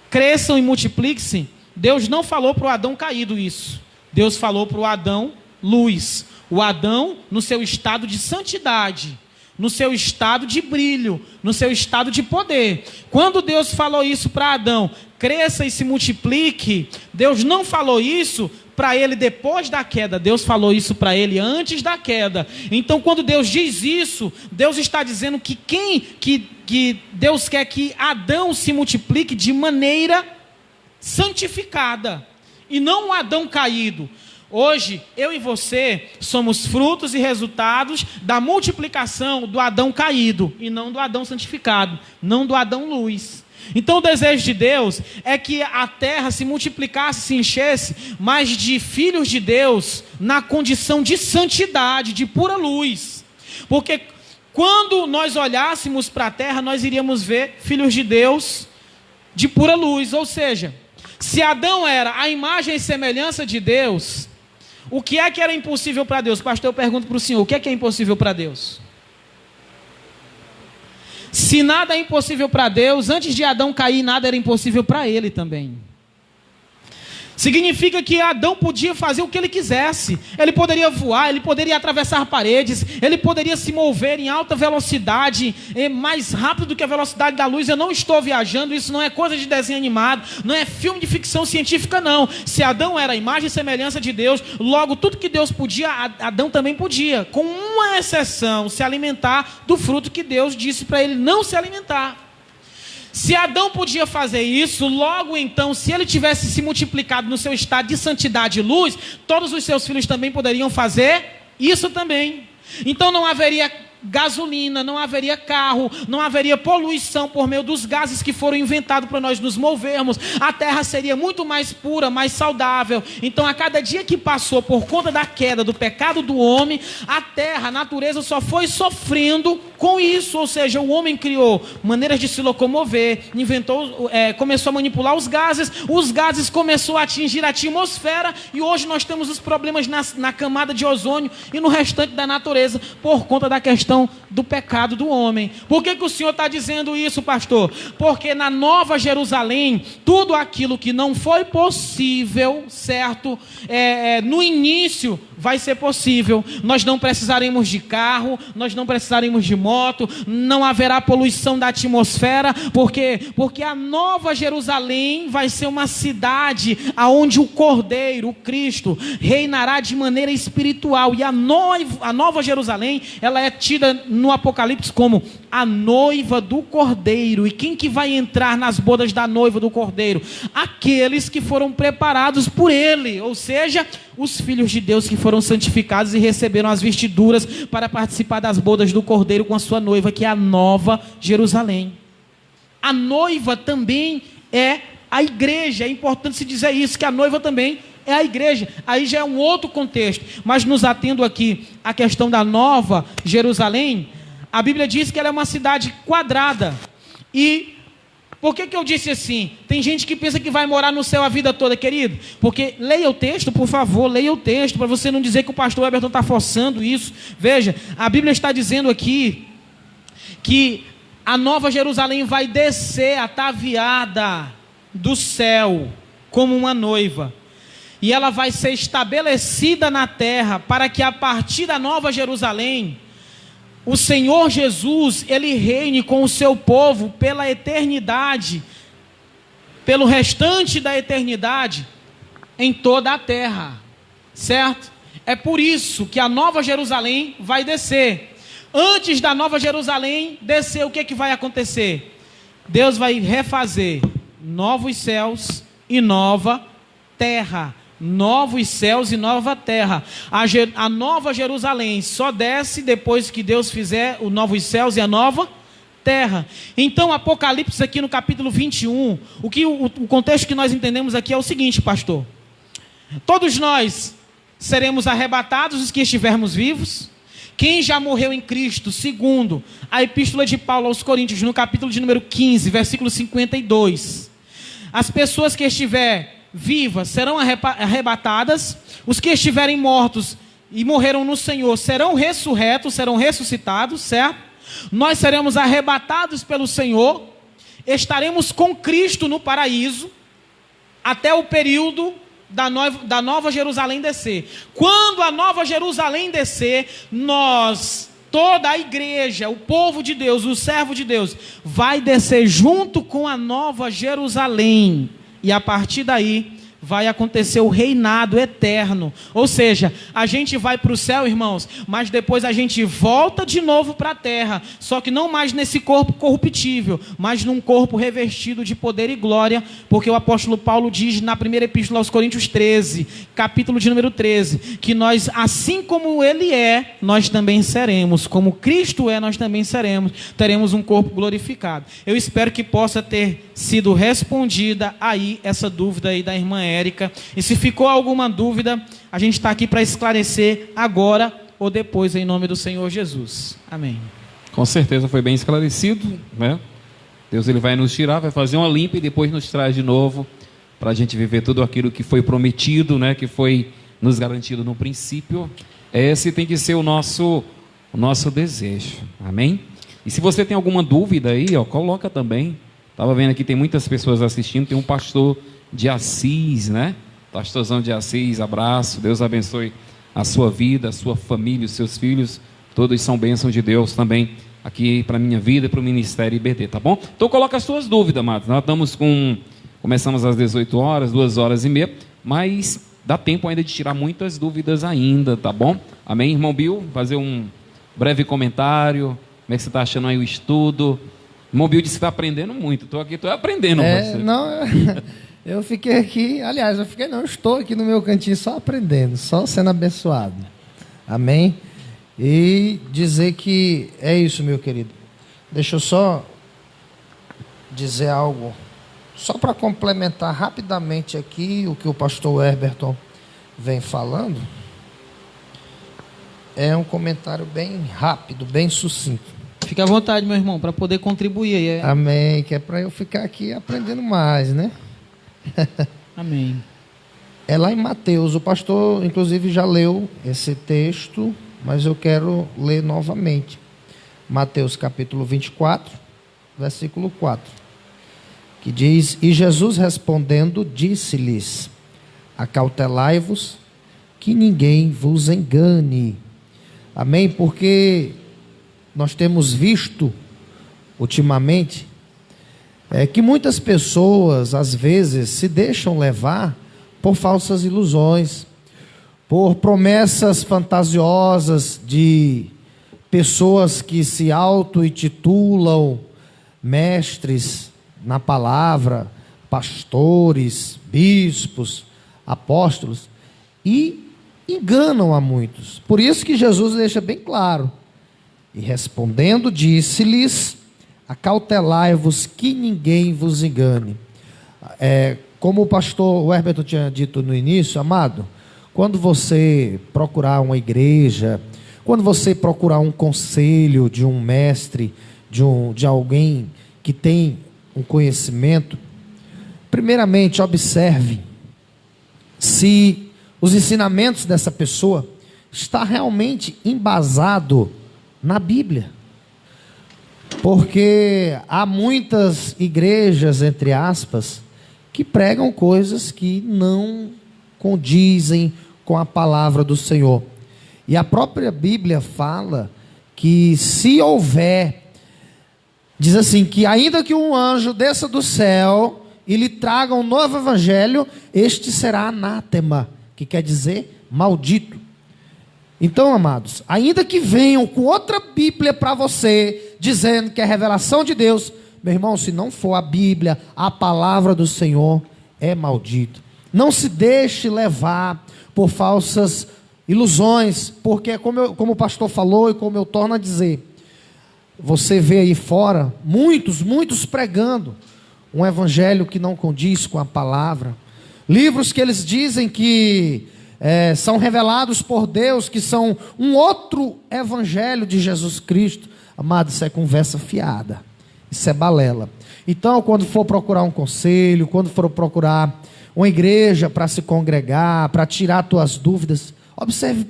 cresçam e multipliquem-se, Deus não falou para o Adão caído isso. Deus falou para o Adão luz. O Adão no seu estado de santidade, no seu estado de brilho, no seu estado de poder. Quando Deus falou isso para Adão, cresça e se multiplique, Deus não falou isso para ele depois da queda, Deus falou isso para ele antes da queda. Então, quando Deus diz isso, Deus está dizendo que que Deus quer que Adão se multiplique de maneira santificada, e não um Adão caído. Hoje, eu e você somos frutos e resultados da multiplicação do Adão caído, e não do Adão santificado, não do Adão luz. Então o desejo de Deus é que a terra se multiplicasse, se enchesse, mas de filhos de Deus na condição de santidade, de pura luz. Porque Quando nós olhássemos para a terra, nós iríamos ver filhos de Deus de pura luz. Ou seja, se Adão era a imagem e semelhança de Deus, o que é que era impossível para Deus? Pastor, eu pergunto para o senhor, o que é impossível para Deus? Se nada é impossível para Deus, antes de Adão cair, nada era impossível para ele também. Significa que Adão podia fazer o que ele quisesse. Ele poderia voar, ele poderia atravessar paredes, ele poderia se mover em alta velocidade, mais rápido do que a velocidade da luz. Eu não estou viajando, isso não é coisa de desenho animado, não é filme de ficção científica, não. Se Adão era a imagem e semelhança de Deus, logo tudo que Deus podia, Adão também podia, com uma exceção: se alimentar do fruto que Deus disse para ele não se alimentar. Se Adão podia fazer isso, logo então, se ele tivesse se multiplicado no seu estado de santidade e luz, todos os seus filhos também poderiam fazer isso também. Então não haveria gasolina, não haveria carro, não haveria poluição por meio dos gases que foram inventados para nós nos movermos. A terra seria muito mais pura, mais saudável. Então a cada dia que passou por conta da queda, do pecado do homem, a terra, a natureza só foi sofrendo com isso. Ou seja, o homem criou maneiras de se locomover, começou a manipular os gases começou a atingir a atmosfera, e hoje nós temos os problemas na camada de ozônio e no restante da natureza por conta da questão do pecado do homem. Por que o Senhor está dizendo isso, pastor? Porque na Nova Jerusalém, tudo aquilo que não foi possível, certo? No início vai ser possível. Nós não precisaremos de carro, nós não precisaremos de moto, não haverá poluição da atmosfera. Por quê? Porque a Nova Jerusalém vai ser uma cidade onde o Cordeiro, o Cristo, reinará de maneira espiritual. E a Nova Jerusalém, ela é tida no Apocalipse como a noiva do Cordeiro. E quem que vai entrar nas bodas da noiva do Cordeiro? Aqueles que foram preparados por ele, ou seja, os filhos de Deus que foram santificados e receberam as vestiduras para participar das bodas do Cordeiro com a sua noiva, que é a Nova Jerusalém. A noiva também é a igreja. É importante se dizer isso, que a noiva também é a igreja. Aí já é um outro contexto, mas nos atendo aqui à questão da Nova Jerusalém. A Bíblia diz que ela é uma cidade quadrada. E por que eu disse assim? Tem gente que pensa que vai morar no céu a vida toda, querido. Porque leia o texto, por favor, leia o texto, para você não dizer que o pastor Everton está forçando isso. Veja, a Bíblia está dizendo aqui que a Nova Jerusalém vai descer ataviada do céu como uma noiva. E ela vai ser estabelecida na terra, para que a partir da Nova Jerusalém, o Senhor Jesus, ele reine com o seu povo pela eternidade, pelo restante da eternidade, em toda a terra, certo? É por isso que a Nova Jerusalém vai descer. Antes da Nova Jerusalém descer, o que é que vai acontecer? Deus vai refazer novos céus e nova terra. Novos céus e nova terra. A Nova Jerusalém só desce depois que Deus fizer os novos céus e a nova terra. Então Apocalipse aqui no capítulo 21, o contexto que nós entendemos aqui é o seguinte, pastor: todos nós seremos arrebatados, os que estivermos vivos. Quem já morreu em Cristo, segundo a epístola de Paulo aos Coríntios, no capítulo de número 15, versículo 52, as pessoas que estiver vivas serão arrebatadas, os que estiverem mortos e morreram no Senhor serão ressurretos, serão ressuscitados, certo? Nós seremos arrebatados pelo Senhor, estaremos com Cristo no paraíso, até o período da Nova Jerusalém descer. Quando a Nova Jerusalém descer, toda a igreja, o povo de Deus, o servo de Deus, vai descer junto com a Nova Jerusalém. E a partir daí vai acontecer o reinado eterno. Ou seja, a gente vai para o céu, irmãos, mas depois a gente volta de novo para a terra. Só que não mais nesse corpo corruptível, mas num corpo revestido de poder e glória. Porque o apóstolo Paulo diz na primeira epístola aos Coríntios 13, capítulo de número 13, que nós, assim como ele é, nós também seremos. Como Cristo é, nós também seremos. Teremos um corpo glorificado. Eu espero que possa ter sido respondida aí essa dúvida aí da irmã Érica. E se ficou alguma dúvida, a gente está aqui para esclarecer agora ou depois, em nome do Senhor Jesus. Amém. Com certeza foi bem esclarecido, né? Deus ele vai nos tirar, vai fazer uma limpa e depois nos traz de novo para a gente viver tudo aquilo que foi prometido, né? Que foi nos garantido no princípio. Esse tem que ser o nosso desejo, amém? E se você tem alguma dúvida aí, ó, coloca também. Estava vendo aqui, tem muitas pessoas assistindo, tem um pastor de Assis, né? Pastorzão de Assis, abraço, Deus abençoe a sua vida, a sua família, os seus filhos, todos são bênçãos de Deus também, aqui para a minha vida e para o Ministério IBD, tá bom? Então coloca as suas dúvidas, amados. Nós começamos às 18 horas, 2h30, mas dá tempo ainda de tirar muitas dúvidas ainda, tá bom? Amém, irmão Bill? Fazer um breve comentário, como é que você está achando aí o estudo? Irmão Bill disse que está aprendendo muito, estou aqui, estou aprendendo. Não, eu fiquei aqui, aliás, estou aqui no meu cantinho só aprendendo, só sendo abençoado, amém? E dizer que é isso, meu querido. Deixa eu só dizer algo, só para complementar rapidamente aqui o que o pastor Herberton vem falando. É um comentário bem rápido, bem sucinto. Fique à vontade, meu irmão, para poder contribuir aí. Amém, que é para eu ficar aqui aprendendo mais, né? Amém. É lá em Mateus, o pastor inclusive já leu esse texto, mas eu quero ler novamente. Mateus capítulo 24, versículo 4, que diz: E Jesus respondendo disse-lhes: Acautelai-vos, que ninguém vos engane. Amém? Porque nós temos visto ultimamente que muitas pessoas às vezes se deixam levar por falsas ilusões, por promessas fantasiosas de pessoas que se auto-intitulam mestres na palavra, pastores, bispos, apóstolos, e enganam a muitos. Por isso que Jesus deixa bem claro: e respondendo disse-lhes: acautelai-vos que ninguém vos engane. Como o pastor Herberto tinha dito no início, amado, quando você procurar uma igreja, quando você procurar um conselho de um mestre, de alguém que tem um conhecimento, primeiramente observe se os ensinamentos dessa pessoa está realmente embasado na Bíblia. Porque há muitas igrejas, entre aspas, que pregam coisas que não condizem com a palavra do Senhor. E a própria Bíblia fala que se houver, diz assim, que ainda que um anjo desça do céu e lhe traga um novo evangelho, este será anátema, que quer dizer maldito. Então, amados, ainda que venham com outra Bíblia para você, dizendo que é revelação de Deus, meu irmão, se não for a Bíblia, a palavra do Senhor, é maldito. Não se deixe levar por falsas ilusões, porque como o pastor falou e como eu torno a dizer, você vê aí fora muitos pregando um evangelho que não condiz com a palavra, livros que eles dizem que são revelados por Deus, que são um outro evangelho de Jesus Cristo. Amado, isso é conversa fiada, isso é balela. Então, quando for procurar um conselho, quando for procurar uma igreja para se congregar, para tirar tuas dúvidas, observe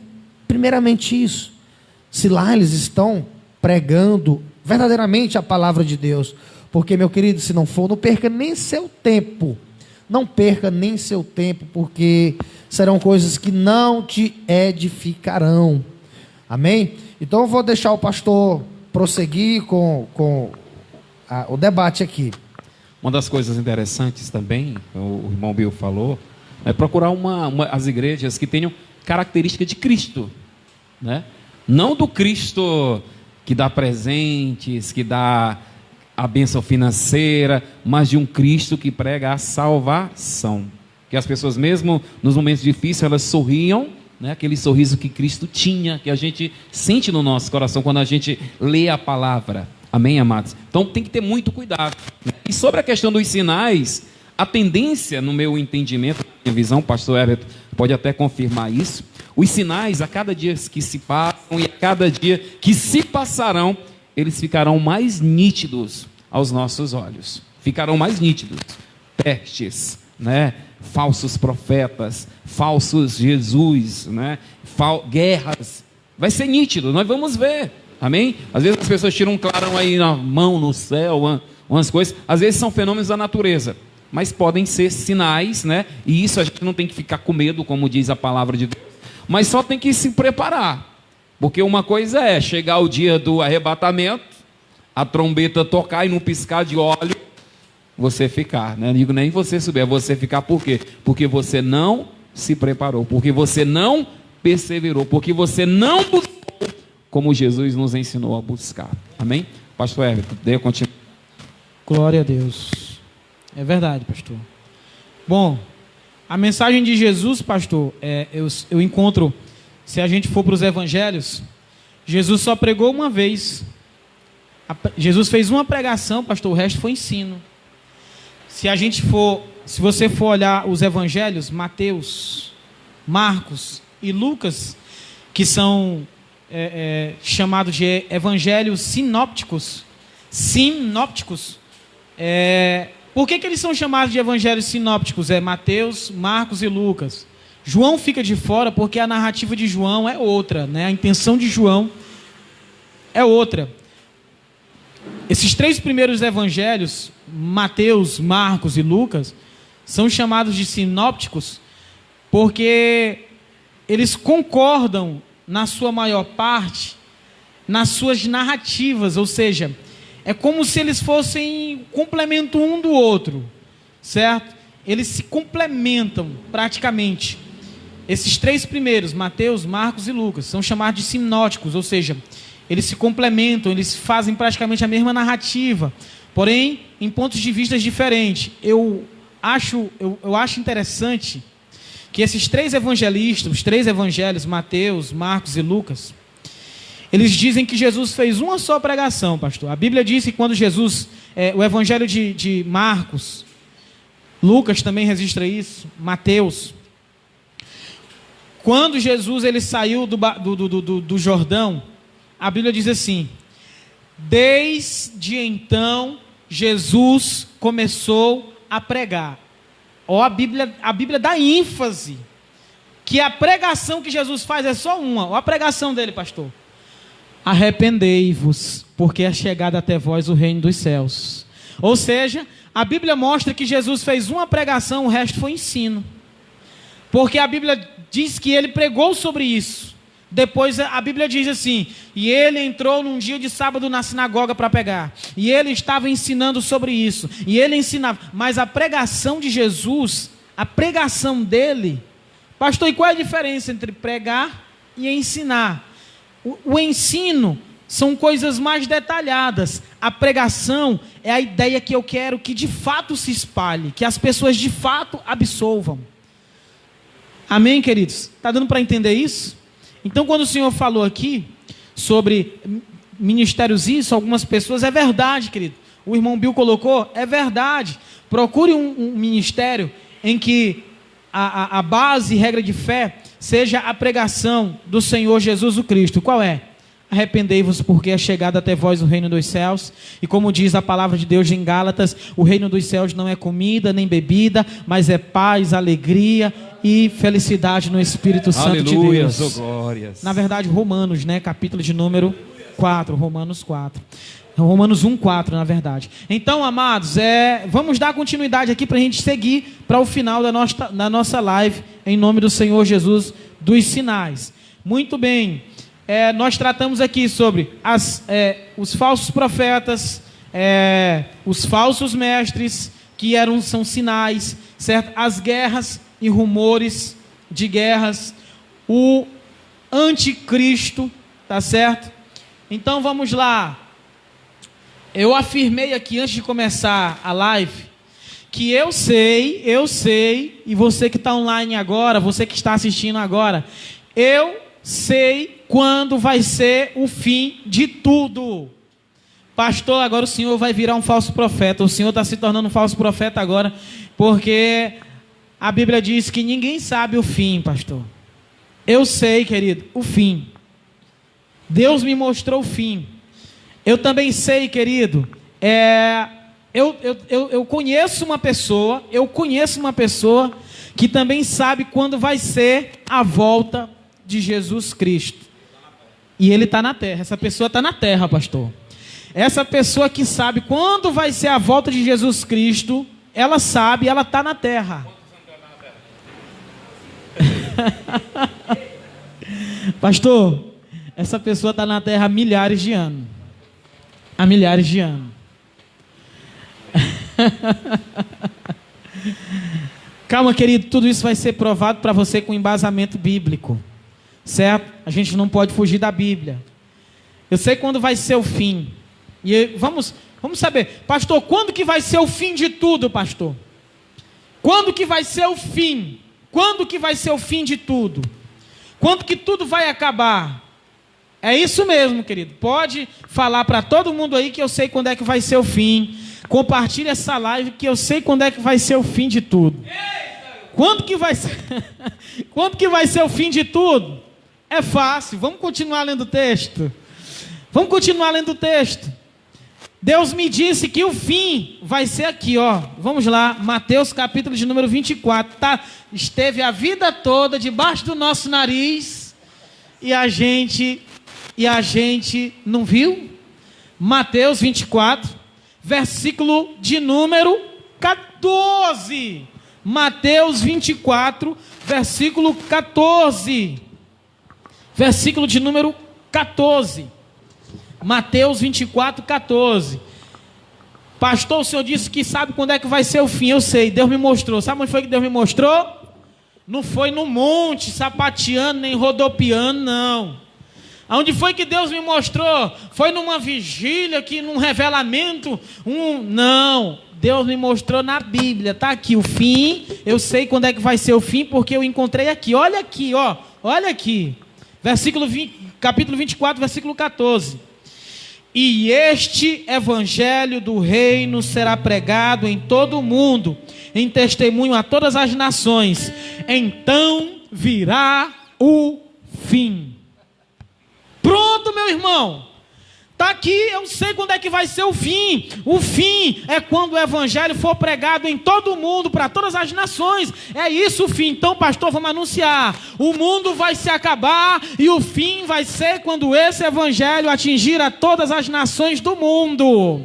primeiramente isso, se lá eles estão pregando verdadeiramente a palavra de Deus. Porque, meu querido, se não for, não perca nem seu tempo. Não perca nem seu tempo, porque serão coisas que não te edificarão. Amém? Então eu vou deixar o pastor prosseguir com o debate aqui. Uma das coisas interessantes também, o irmão Bill falou, é procurar as igrejas que tenham característica de Cristo, né? Não do Cristo que dá presentes, que dá a bênção financeira, mas de um Cristo que prega a salvação. Que as pessoas, mesmo nos momentos difíceis, elas sorriam, né? Aquele sorriso que Cristo tinha, que a gente sente no nosso coração quando a gente lê a palavra. Amém, amados? Então tem que ter muito cuidado, né? E sobre a questão dos sinais, a tendência, no meu entendimento, na minha visão, o pastor Herberto pode até confirmar isso, os sinais a cada dia que se passam e a cada dia que se passarão, eles ficarão mais nítidos aos nossos olhos. Ficarão mais nítidos. Pestes, né? Falsos profetas, falsos Jesus, né? Guerras. Vai ser nítido, nós vamos ver. Amém? Às vezes as pessoas tiram um clarão aí na mão, no céu, umas coisas. Às vezes são fenômenos da natureza, mas podem ser sinais, né? E isso a gente não tem que ficar com medo, como diz a palavra de Deus, mas só tem que se preparar. Porque uma coisa é chegar o dia do arrebatamento, a trombeta tocar e num piscar de olho você ficar, né? Não digo nem você subir, é você ficar por quê? Porque você não se preparou, porque você não perseverou, porque você não buscou como Jesus nos ensinou a buscar. Amém? Pastor Everton, dê continuidade. Glória a Deus. É verdade, pastor. Bom, a mensagem de Jesus, pastor, eu encontro, se a gente for para os evangelhos, Jesus só pregou uma vez. Jesus fez uma pregação, pastor, o resto foi ensino. Se você for olhar os evangelhos, Mateus, Marcos e Lucas, que são chamados de evangelhos sinópticos. Por que eles são chamados de evangelhos sinópticos? Mateus, Marcos e Lucas. João fica de fora porque a narrativa de João é outra, né? A intenção de João é outra. Esses três primeiros evangelhos, Mateus, Marcos e Lucas, são chamados de sinópticos porque eles concordam, na sua maior parte, nas suas narrativas, ou seja, é como se eles fossem complemento um do outro, certo? Eles se complementam praticamente. Esses três primeiros, Mateus, Marcos e Lucas, são chamados de sinóticos, ou seja, eles se complementam, eles fazem praticamente a mesma narrativa, porém em pontos de vista diferentes. Eu acho interessante que esses três evangelistas, os três evangelhos, Mateus, Marcos e Lucas, eles dizem que Jesus fez uma só pregação, pastor. A Bíblia diz que quando Jesus, o evangelho de Marcos, Lucas também registra isso, Mateus, quando Jesus ele saiu do Jordão, a Bíblia diz assim: desde então Jesus começou a pregar. A Bíblia dá ênfase que a pregação que Jesus faz é só uma. Olha a pregação dele, pastor: arrependei-vos, porque é chegado até vós o reino dos céus. Ou seja, a Bíblia mostra que Jesus fez uma pregação, o resto foi ensino. Porque a Bíblia diz que ele pregou sobre isso. Depois a Bíblia diz assim: e ele entrou num dia de sábado na sinagoga para pregar, e ele estava ensinando sobre isso, e ele ensinava. Mas a pregação de Jesus, a pregação dele, pastor, e qual é a diferença entre pregar e ensinar? O ensino são coisas mais detalhadas. A pregação é a ideia que eu quero que de fato se espalhe, que as pessoas de fato absorvam. Amém, queridos? Está dando para entender isso? Então, quando o Senhor falou aqui sobre ministérios isso, algumas pessoas, é verdade, querido. O irmão Bill colocou, é verdade. Procure um ministério em que a base e regra de fé seja a pregação do Senhor Jesus o Cristo. Qual é? Arrependei-vos, porque é chegado até vós o reino dos céus. E como diz a palavra de Deus em Gálatas, o reino dos céus não é comida nem bebida, mas é paz, alegria e felicidade no Espírito Santo de Deus. Oh, glórias. Na verdade, Romanos, né? Capítulo de número 4, Romanos 4. Romanos 1,4, na verdade. Então, amados, vamos dar continuidade aqui para a gente seguir para o final da nossa live, em nome do Senhor Jesus dos sinais. Muito bem. Nós tratamos aqui sobre os falsos profetas, os falsos mestres, que são sinais, certo? As guerras e rumores de guerras, o anticristo, tá certo? Então vamos lá. Eu afirmei aqui antes de começar a live que eu sei, e você que está online agora, você que está assistindo agora, eu sei quando vai ser o fim de tudo. Pastor, agora o senhor vai virar um falso profeta. O senhor está se tornando um falso profeta agora, porque a Bíblia diz que ninguém sabe o fim, pastor. Eu sei, querido, o fim. Deus me mostrou o fim. Eu também sei, querido, eu conheço uma pessoa que também sabe quando vai ser a volta de Jesus Cristo. E ele está na terra, essa pessoa está na terra, pastor. Essa pessoa que sabe quando vai ser a volta de Jesus Cristo, ela sabe, ela está na terra. Pastor, essa pessoa está na terra há milhares de anos. Há milhares de anos. Calma, querido, tudo isso vai ser provado para você com embasamento bíblico, certo? A gente não pode fugir da Bíblia. Eu sei quando vai ser o fim. E vamos saber, pastor, quando que vai ser o fim de tudo, pastor? Quando que vai ser o fim? Quando que vai ser o fim de tudo? Quando que tudo vai acabar? É isso mesmo, querido. Pode falar para todo mundo aí que eu sei quando é que vai ser o fim. Compartilhe essa live que eu sei quando é que vai ser o fim de tudo. Quando que vai ser? Quando que vai ser o fim de tudo? É fácil. Vamos continuar lendo o texto. Vamos continuar lendo o texto. Deus me disse que o fim vai ser aqui, ó. Vamos lá, Mateus capítulo de número 24. Tá? Esteve a vida toda debaixo do nosso nariz e a gente não viu. Mateus 24, versículo de número 14. Mateus 24, versículo 14. Versículo de número 14. Mateus 24, 14. Pastor, o senhor disse que sabe quando é que vai ser o fim. Eu sei, Deus me mostrou. Sabe onde foi que Deus me mostrou? Não foi no monte, sapateando, nem rodopiando, não. Aonde foi que Deus me mostrou? Foi numa vigília, num revelamento? Não, Deus me mostrou na Bíblia. Está aqui o fim. Eu sei quando é que vai ser o fim, porque eu encontrei aqui. Olha aqui, ó. Olha aqui. Capítulo 24, versículo 14. E este evangelho do reino será pregado em todo o mundo, em testemunho a todas as nações. Então virá o fim. Pronto, meu irmão. Está aqui, eu sei quando é que vai ser o fim. O fim é quando o evangelho for pregado em todo o mundo, para todas as nações. É isso o fim. Então, pastor, vamos anunciar. O mundo vai se acabar e o fim vai ser quando esse evangelho atingir a todas as nações do mundo.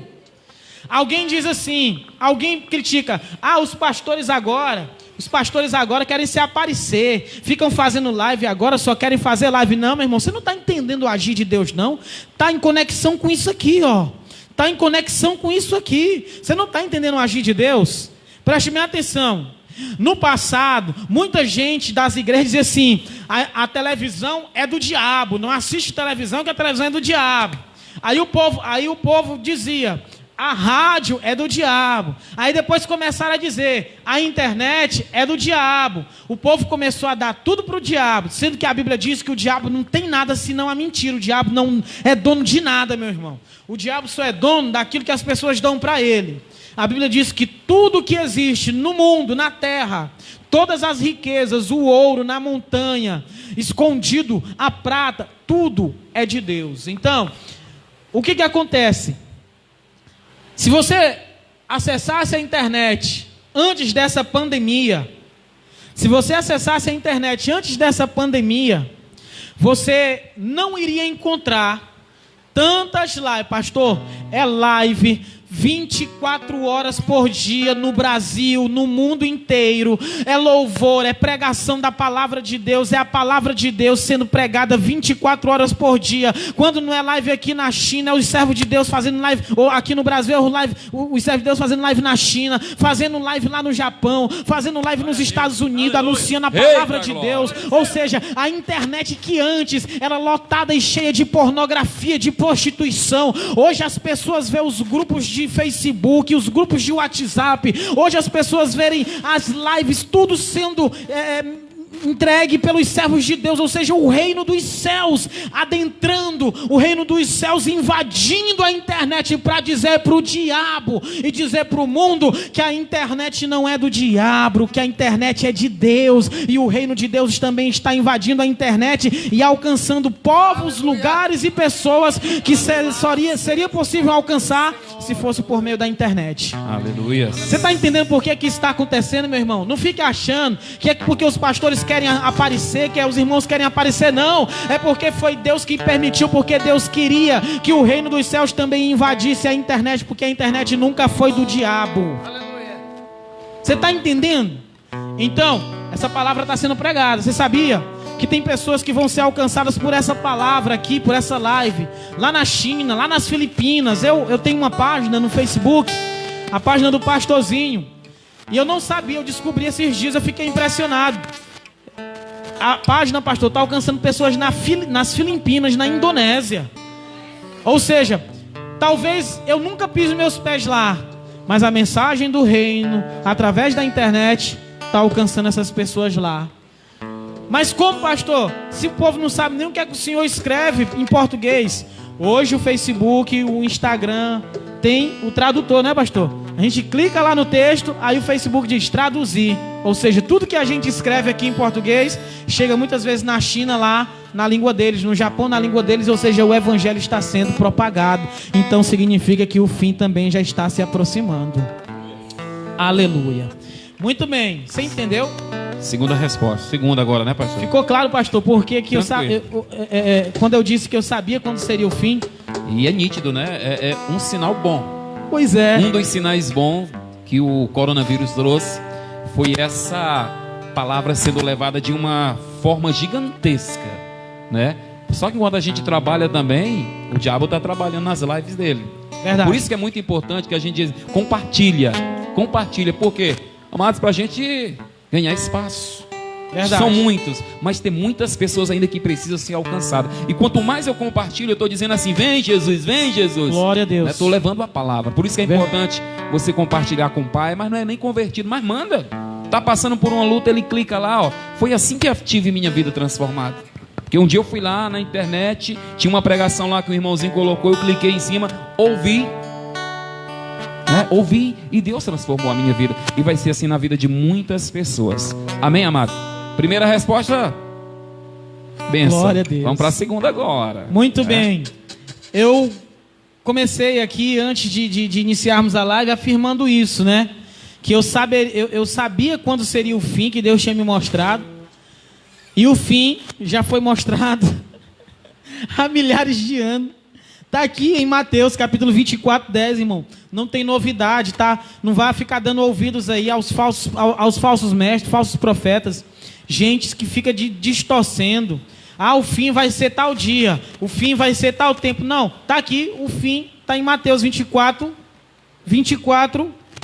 Alguém diz assim, alguém critica. Os pastores agora querem se aparecer, ficam fazendo live agora, só querem fazer live. Não, meu irmão, você não está entendendo o agir de Deus, não. Está em conexão com isso aqui, ó. Está em conexão com isso aqui. Você não está entendendo o agir de Deus? Preste bem atenção. No passado, muita gente das igrejas dizia assim, a televisão é do diabo, não assiste televisão que a televisão é do diabo. Aí o povo dizia, a rádio é do diabo. Aí depois começaram a dizer, a internet é do diabo. O povo começou a dar tudo para o diabo, sendo que a Bíblia diz que o diabo não tem nada senão a mentira. O diabo não é dono de nada, meu irmão. O diabo só é dono daquilo que as pessoas dão para ele. A Bíblia diz que tudo que existe no mundo, na terra, todas as riquezas, o ouro na montanha, escondido, a prata, tudo é de Deus. Então, o que acontece? Se você acessasse a internet antes dessa pandemia, você não iria encontrar tantas lives. Pastor, é live 24 horas por dia no Brasil, no mundo inteiro. É louvor, é pregação da palavra de Deus. É a palavra de Deus sendo pregada 24 horas por dia. Quando não é live aqui na China, é os servos de Deus fazendo live. Ou aqui no Brasil, é os servos de Deus fazendo live na China, fazendo live lá no Japão, fazendo live nos Estados Unidos, anunciando a palavra de Deus. Ou seja, a internet que antes era lotada e cheia de pornografia, de prostituição, hoje as pessoas veem os grupos de Facebook, os grupos de WhatsApp. Hoje as pessoas verem as lives tudo sendo entregue pelos servos de Deus, ou seja, o reino dos céus adentrando, o reino dos céus invadindo a internet para dizer para o diabo e dizer para o mundo que a internet não é do diabo, que a internet é de Deus, e o reino de Deus também está invadindo a internet e alcançando povos, lugares e pessoas que seria possível alcançar se fosse por meio da internet. Aleluia. Você está entendendo por que isso está acontecendo, meu irmão? Não fique achando que é porque os pastores querem aparecer, que os irmãos querem aparecer. Não, é porque foi Deus que permitiu, porque Deus queria que o reino dos céus também invadisse a internet, porque a internet nunca foi do diabo. Você está entendendo? Então, essa palavra está sendo pregada. Você sabia que tem pessoas que vão ser alcançadas por essa palavra aqui, por essa live, lá na China, lá nas Filipinas? Eu tenho uma página no Facebook, a página do Pastorzinho, e eu não sabia, eu descobri esses dias, eu fiquei impressionado. A página, pastor, está alcançando pessoas nas Filipinas, na Indonésia. Ou seja, talvez eu nunca pise meus pés lá, mas a mensagem do reino, através da internet, está alcançando essas pessoas lá. Mas como, pastor? Se o povo não sabe nem o que é que o senhor escreve em português. Hoje o Facebook, o Instagram tem o tradutor, né, pastor? A gente clica lá no texto, aí o Facebook diz traduzir. Ou seja, tudo que a gente escreve aqui em português chega muitas vezes na China lá, na língua deles, no Japão na língua deles, ou seja, o evangelho está sendo propagado. Então significa que o fim também já está se aproximando. Aleluia. Muito bem, você entendeu? Segunda resposta. Segunda agora, né, pastor? Ficou claro, pastor, porque que quando eu disse que eu sabia quando seria o fim? E é nítido, né? É um sinal bom. Pois é. Um dos sinais bons que o coronavírus trouxe foi essa palavra sendo levada de uma forma gigantesca, né? Só que quando a gente trabalha também, o diabo está trabalhando nas lives dele. Verdade. Por isso que é muito importante que a gente diz, compartilha. Por quê? Amados, para a gente ganhar espaço. Verdade. São muitos, mas tem muitas pessoas ainda que precisam ser alcançadas. E quanto mais eu compartilho, eu estou dizendo assim, vem Jesus, vem Jesus. Glória a Deus. Estou levando a palavra. Por isso que é importante você compartilhar com o pai, mas não é nem convertido, mas manda. Está passando por uma luta, ele clica lá, ó. Foi assim que eu tive minha vida transformada. Porque um dia eu fui lá na internet, tinha uma pregação lá que o irmãozinho colocou, eu cliquei em cima, ouvi, ouvi, e Deus transformou a minha vida. E vai ser assim na vida de muitas pessoas. Amém, amado? Primeira resposta, benção. Glória a Deus. Vamos para a segunda agora. Muito bem. Eu comecei aqui, antes de iniciarmos a live, afirmando isso, né? Que eu sabia quando seria o fim, que Deus tinha me mostrado. E o fim já foi mostrado há milhares de anos. Está aqui em Mateus capítulo 24, 10, irmão. Não tem novidade, tá? Não vai ficar dando ouvidos aí aos falsos mestres, falsos profetas. Gente que fica distorcendo. Ah, o fim vai ser tal dia. O fim vai ser tal tempo. Não, está aqui, o fim está em Mateus 24,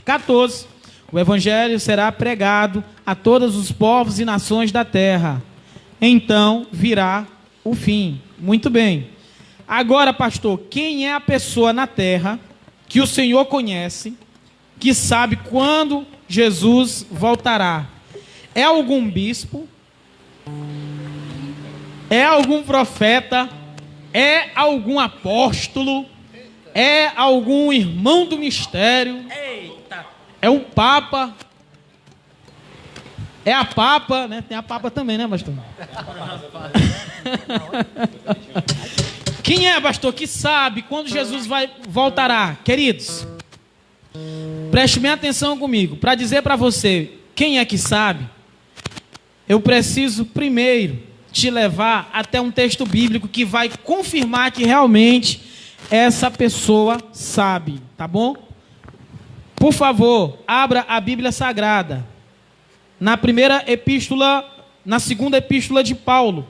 14. O evangelho será pregado a todos os povos e nações da terra. Então virá o fim. Muito bem. Agora, pastor, quem é a pessoa na terra que o Senhor conhece, que sabe quando Jesus voltará? É algum bispo? É algum profeta? É algum apóstolo? É algum irmão do mistério? É um papa? É a papa, né? Tem a papa também, né, pastor? Quem é, pastor, que sabe quando Jesus voltará? Queridos, preste bem atenção comigo. Para dizer para você quem é que sabe, eu preciso primeiro te levar até um texto bíblico que vai confirmar que realmente essa pessoa sabe, tá bom? Por favor, abra a Bíblia Sagrada na segunda epístola de Paulo.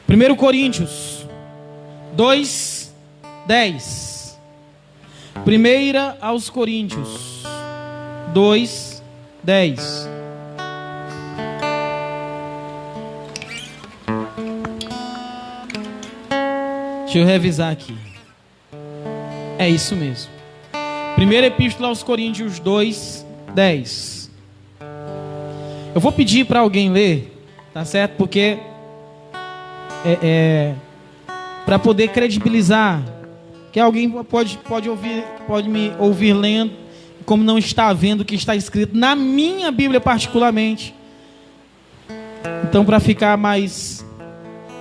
Primeiro Coríntios 2, 10. Primeira aos Coríntios 2, 10. Deixa eu revisar aqui. É isso mesmo. Primeira Epístola aos Coríntios 2:10. Eu vou pedir para alguém ler, tá certo? Porque para poder credibilizar, que alguém pode me ouvir lendo, como não está vendo o que está escrito na minha Bíblia particularmente. Então, para ficar mais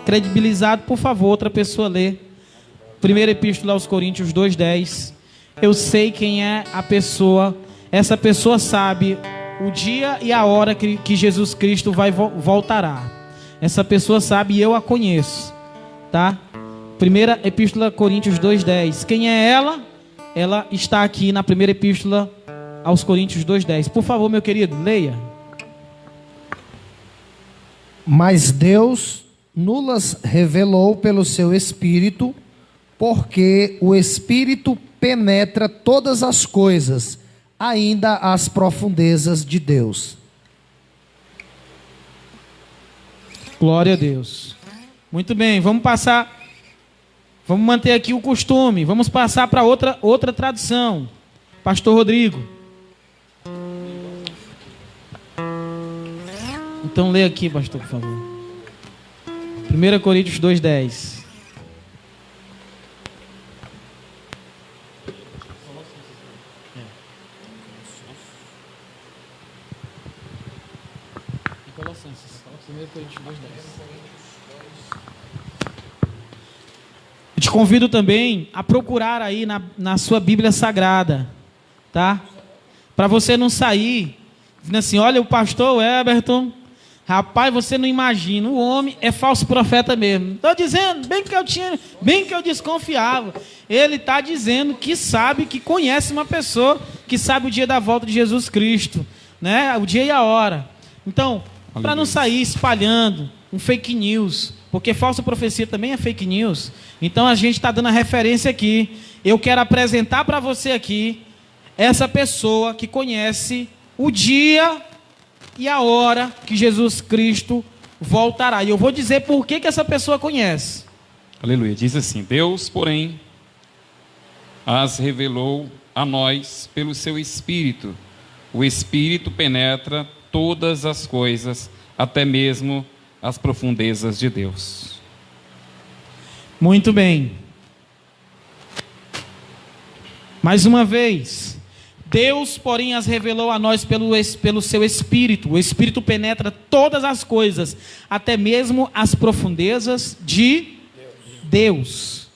credibilizado, por favor, outra pessoa lê. Primeira Epístola aos Coríntios 2:10. Eu sei quem é a pessoa. Essa pessoa sabe o dia e a hora que Jesus Cristo voltará. Essa pessoa sabe e eu a conheço, tá? Primeira Epístola Coríntios 2:10. Quem é ela? Ela está aqui na primeira Epístola aos Coríntios 2:10. Por favor, meu querido, leia. Mas Deus nulas revelou pelo seu Espírito, porque o Espírito penetra todas as coisas, ainda as profundezas de Deus. Glória a Deus. Muito bem, vamos manter aqui o costume. Vamos passar para outra tradução. Pastor Rodrigo. Então lê aqui, pastor, por favor. 1 Coríntios 2:10. Eu te convido também a procurar aí na sua Bíblia Sagrada, tá? Para você não sair dizendo assim, olha o pastor Everton, rapaz, você não imagina, o homem é falso profeta mesmo. Estou dizendo, bem que eu desconfiava. Ele está dizendo que sabe, que conhece uma pessoa que sabe o dia da volta de Jesus Cristo, né? O dia e a hora. Então, para não sair espalhando um fake news, porque falsa profecia também é fake news. Então a gente está dando a referência aqui. Eu quero apresentar para você aqui essa pessoa que conhece o dia e a hora que Jesus Cristo voltará. E eu vou dizer por que essa pessoa conhece. Aleluia. Diz assim: Deus, porém, as revelou a nós pelo seu Espírito. O Espírito penetra todas as coisas, até mesmo as profundezas de Deus. Muito bem. Mais uma vez, Deus, porém, as revelou a nós pelo seu Espírito. O Espírito penetra todas as coisas, até mesmo as profundezas de Deus.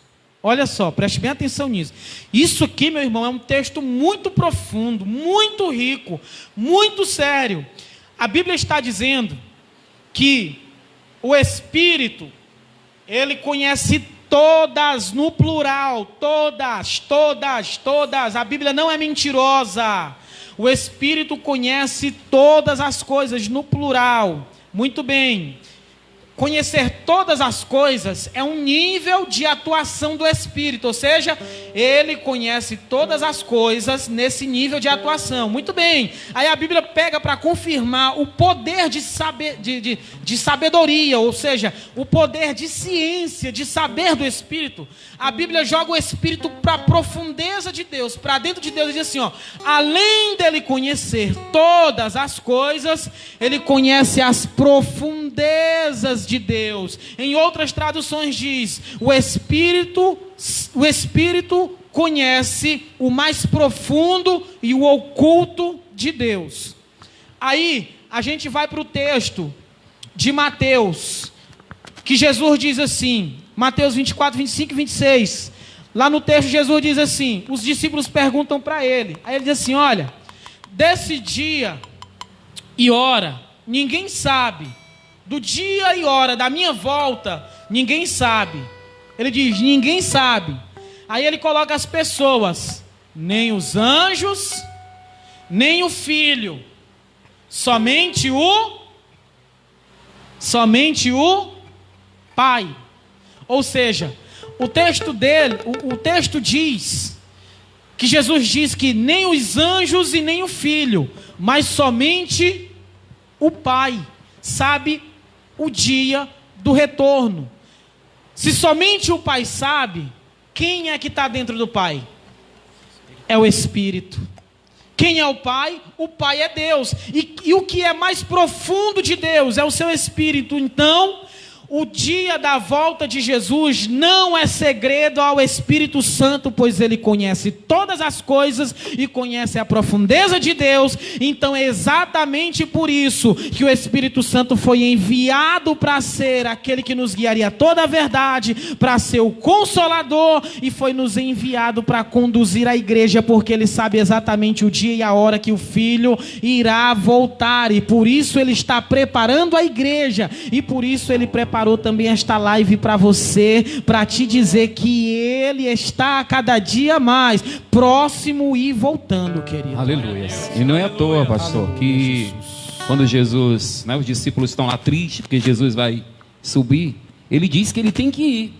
Olha só, preste bem atenção nisso. Isso aqui, meu irmão, é um texto muito profundo, muito rico, muito sério. A Bíblia está dizendo que o Espírito, ele conhece todas, no plural, todas. A Bíblia não é mentirosa. O Espírito conhece todas as coisas, no plural. Muito bem. Conhecer todas as coisas é um nível de atuação do Espírito, ou seja, ele conhece todas as coisas nesse nível de atuação. Muito bem. Aí a Bíblia pega para confirmar o poder de sabedoria, ou seja, o poder de ciência, de saber do Espírito. A Bíblia joga o Espírito para a profundeza de Deus, para dentro de Deus, e diz assim, ó, além dele conhecer todas as coisas, ele conhece as profundezas de Deus. Em outras traduções diz, o Espírito conhece o mais profundo e o oculto de Deus. Aí a gente vai para o texto de Mateus, que Jesus diz assim, Mateus 24, 25 e 26. Lá no texto Jesus diz assim, os discípulos perguntam para ele. Aí ele diz assim, olha, desse dia e hora, ninguém sabe. Do dia e hora da minha volta, ninguém sabe. Ele diz, ninguém sabe. Aí ele coloca as pessoas, nem os anjos, nem o Filho, somente o Pai. Ou seja, o texto diz que Jesus diz que nem os anjos e nem o Filho, mas somente o Pai sabe o dia do retorno. Se somente o Pai sabe, quem é que está dentro do Pai? É o Espírito. Quem é o Pai? O Pai é Deus. E o que é mais profundo de Deus é o seu Espírito. Então, o dia da volta de Jesus não é segredo ao Espírito Santo, pois ele conhece todas as coisas e conhece a profundeza de Deus. Então é exatamente por isso que o Espírito Santo foi enviado para ser aquele que nos guiaria a toda a verdade, para ser o Consolador, e foi nos enviado para conduzir a igreja, porque ele sabe exatamente o dia e a hora que o Filho irá voltar, e por isso ele está preparando a igreja, e por isso ele preparou também esta live para você, para te dizer que ele está a cada dia mais próximo e voltando, querido. Aleluia. E não é à toa, pastor, que quando Jesus, os discípulos estão lá tristes porque Jesus vai subir, ele diz que ele tem que ir,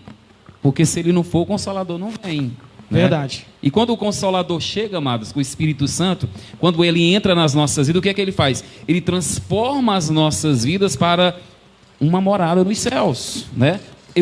porque se ele não for, o Consolador não vem. Verdade. E quando o Consolador chega, amados, com o Espírito Santo, quando ele entra nas nossas vidas, o que é que ele faz? Ele transforma as nossas vidas para uma morada nos céus, né?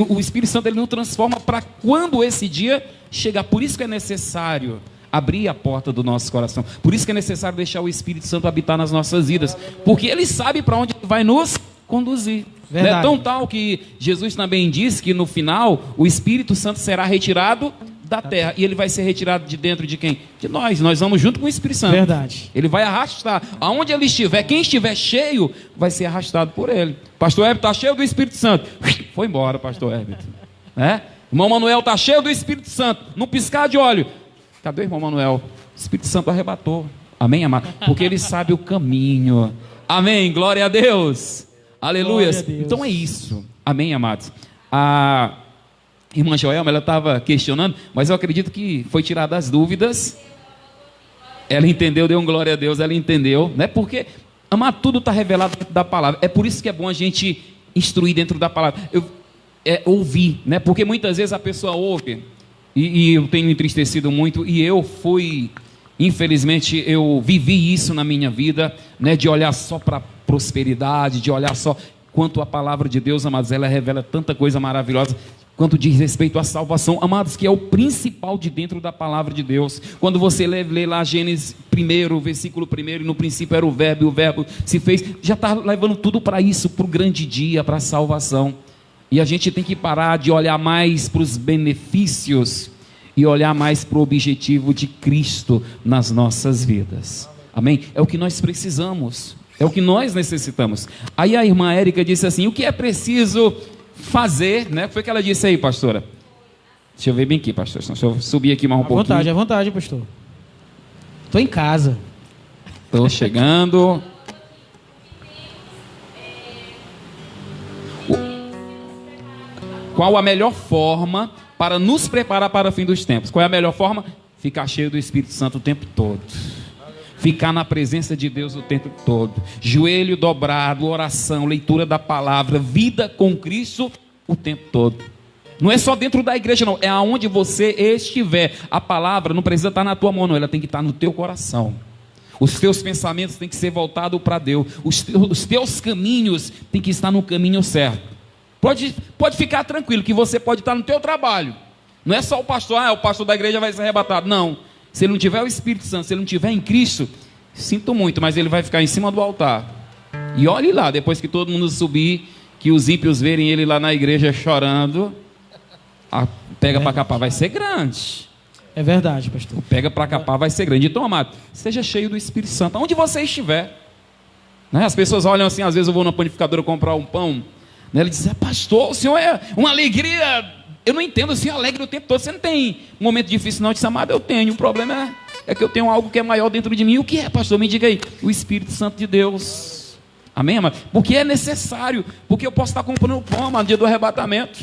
O Espírito Santo ele não transforma para quando esse dia chegar. Por isso que é necessário abrir a porta do nosso coração. Por isso que é necessário deixar o Espírito Santo habitar nas nossas vidas, porque ele sabe para onde ele vai nos conduzir. Né? Tão tal que Jesus também diz que no final o Espírito Santo será retirado da terra, e ele vai ser retirado de dentro de quem? De nós. Nós vamos junto com o Espírito Santo. Verdade. Ele vai arrastar. Aonde ele estiver, quem estiver cheio, vai ser arrastado por ele. Pastor Herbert está cheio do Espírito Santo. Foi embora, pastor Herbert. Irmão Manuel está cheio do Espírito Santo. Num piscar de olho. Cadê o irmão Manuel? O Espírito Santo arrebatou. Amém, amado? Porque ele sabe o caminho. Amém, glória a Deus. Aleluia. Então é isso. Amém, amados. A irmã Joelma, ela estava questionando, mas eu acredito que foi tirada as dúvidas. Ela entendeu, deu um glória a Deus, ela entendeu, né? Porque, amado, tudo está revelado dentro da palavra. É por isso que é bom a gente instruir dentro da palavra. Ouvir, né? Porque muitas vezes a pessoa ouve, e eu tenho entristecido muito, e eu fui, infelizmente, eu vivi isso na minha vida, né? De olhar só para a prosperidade, de olhar só quanto a palavra de Deus, amados, ela revela tanta coisa maravilhosa, quanto diz respeito à salvação, amados, que é o principal de dentro da palavra de Deus. Quando você lê lá Gênesis 1, versículo 1, e no princípio era o verbo, e o verbo se fez, já está levando tudo para isso, para o grande dia, para a salvação. E a gente tem que parar de olhar mais para os benefícios e olhar mais para o objetivo de Cristo nas nossas vidas. Amém? É o que nós precisamos, é o que nós necessitamos. Aí a irmã Érica disse assim: o que é preciso fazer, né? Foi o que ela disse aí, pastora? Deixa eu ver bem aqui, pastor. Deixa eu subir aqui mais um pouquinho. À vontade, pastor. Estou em casa. Estou chegando. Qual a melhor forma para nos preparar para o fim dos tempos? Qual é a melhor forma? Ficar cheio do Espírito Santo o tempo todo. Ficar na presença de Deus o tempo todo. Joelho dobrado, oração, leitura da palavra, vida com Cristo o tempo todo. Não é só dentro da igreja, não. É aonde você estiver. A palavra não precisa estar na tua mão, não. Ela tem que estar no teu coração. Os teus pensamentos têm que ser voltados para Deus. Os teus caminhos têm que estar no caminho certo. Pode ficar tranquilo que você pode estar no teu trabalho. Não é só o pastor, o pastor da igreja vai ser arrebatado. Não. Se ele não tiver o Espírito Santo, se ele não tiver em Cristo, sinto muito, mas ele vai ficar em cima do altar. E olhe lá, depois que todo mundo subir, que os ímpios verem ele lá na igreja chorando, a pega para capar vai ser grande. É verdade, pastor. O pega para capar vai ser grande. Então, amado, seja cheio do Espírito Santo, onde você estiver. Né? As pessoas olham assim, às vezes eu vou na panificadora comprar um pão, né? Ele diz: pastor, o senhor é uma alegria. Eu não entendo, assim, alegre o tempo todo. Você não tem um momento difícil, não? Eu disse: amado, eu tenho. O problema é que eu tenho algo que é maior dentro de mim. O que é, pastor? Me diga aí. O Espírito Santo de Deus. Amém, amado? Porque é necessário. Porque eu posso estar comprando pão, amado, no dia do arrebatamento.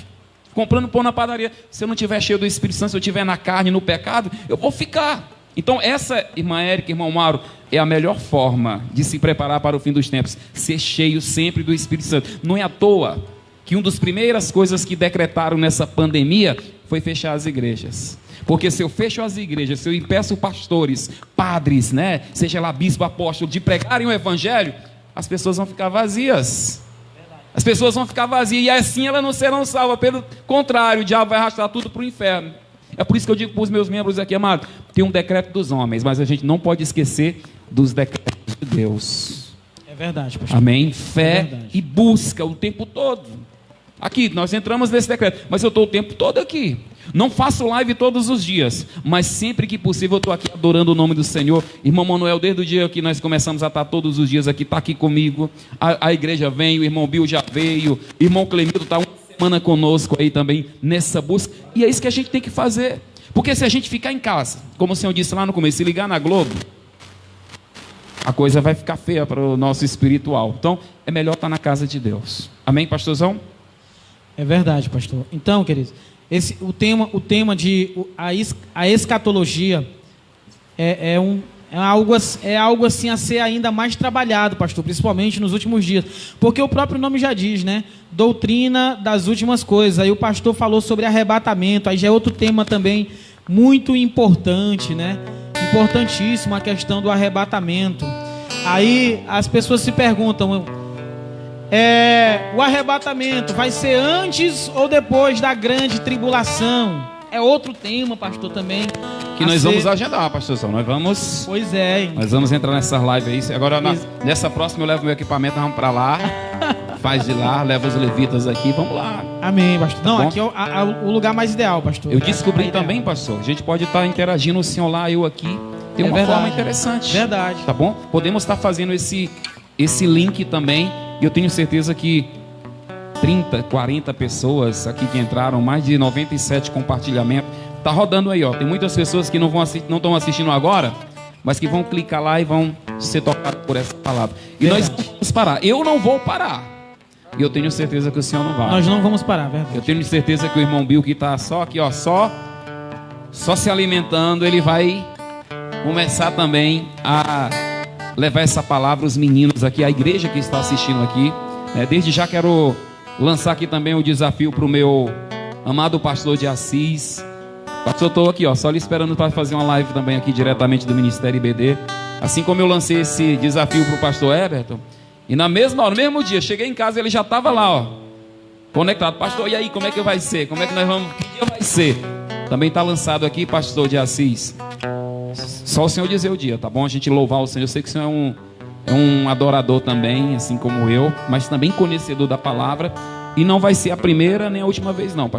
Comprando pão na padaria. Se eu não estiver cheio do Espírito Santo, se eu estiver na carne, no pecado, eu vou ficar. Então, essa, irmã Érica, irmão Mauro, é a melhor forma de se preparar para o fim dos tempos. Ser cheio sempre do Espírito Santo. Não é à toa que uma das primeiras coisas que decretaram nessa pandemia foi fechar as igrejas. Porque se eu fecho as igrejas, se eu impeço pastores, padres, né, seja lá bispo, apóstolo, de pregarem o evangelho, as pessoas vão ficar vazias. As pessoas vão ficar vazias e assim elas não serão salvas. Pelo contrário, o diabo vai arrastar tudo para o inferno. É por isso que eu digo para os meus membros aqui, amado, tem um decreto dos homens, mas a gente não pode esquecer dos decretos de Deus. É verdade, pastor. Amém? Fé verdade. e busca o tempo todo. Aqui, nós entramos nesse decreto, mas eu estou o tempo todo aqui. Não faço live todos os dias, mas sempre que possível eu estou aqui adorando o nome do Senhor. Irmão Manuel, desde o dia que nós começamos a estar todos os dias aqui, está aqui comigo. A igreja vem, o irmão Bill já veio, o irmão Clemildo está uma semana conosco aí também nessa busca. E é isso que a gente tem que fazer. Porque se a gente ficar em casa, como o Senhor disse lá no começo, se ligar na Globo, a coisa vai ficar feia para o nosso espiritual. Então, é melhor estar na casa de Deus. Amém, pastorzão? É verdade, pastor. Então, queridos, o tema de a escatologia é algo assim a ser ainda mais trabalhado, pastor, principalmente nos últimos dias, porque o próprio nome já diz, né? Doutrina das últimas coisas. Aí o pastor falou sobre arrebatamento, aí já é outro tema também muito importante, né? Importantíssimo a questão do arrebatamento. Aí as pessoas se perguntam: o arrebatamento vai ser antes ou depois da grande tribulação? É outro tema, pastor, também. Que nós vamos agendar, pastorzão. Nós vamos. Pois é. Nós vamos entrar nessas lives aí. Agora, nessa próxima, eu levo meu equipamento, vamos para lá. Faz de lá, leva os levitas aqui, vamos lá. Amém, pastor. Não, Tá bom? aqui é o lugar mais ideal, pastor. Eu descobri também, pastor. A gente pode estar interagindo, o senhor lá, eu aqui. Tem uma forma interessante. Verdade. Tá bom? Podemos estar fazendo esse link também. E eu tenho certeza que 30, 40 pessoas aqui que entraram, mais de 97 compartilhamentos. Tá rodando aí, ó. Tem muitas pessoas que não estão assistindo agora, mas que vão clicar lá e vão ser tocados por essa palavra. E Verdade. nós vamos parar. Eu não vou parar. E eu tenho certeza que o senhor não vai. Nós não vamos parar, verdade. Eu tenho certeza que o irmão Bill, que está só aqui, ó, só se alimentando, ele vai começar também a levar essa palavra aos meninos aqui, a igreja que está assistindo aqui. Desde já quero lançar aqui também o desafio para o meu amado pastor de Assis. Pastor, estou aqui, ó, só lhe esperando para fazer uma live também aqui diretamente do Ministério IBD. Assim como eu lancei esse desafio para o pastor Everton, e na mesma hora, no mesmo dia, cheguei em casa, ele já estava lá, ó, conectado. Pastor, e aí, como é que vai ser? Como é que nós vamos? Que dia vai ser? Também está lançado aqui, pastor de Assis. Só o Senhor dizer o dia, tá bom? A gente louvar o Senhor. Eu sei que o Senhor é um adorador também, assim como eu, mas também conhecedor da palavra. E não vai ser a primeira nem a última vez, não, pastor.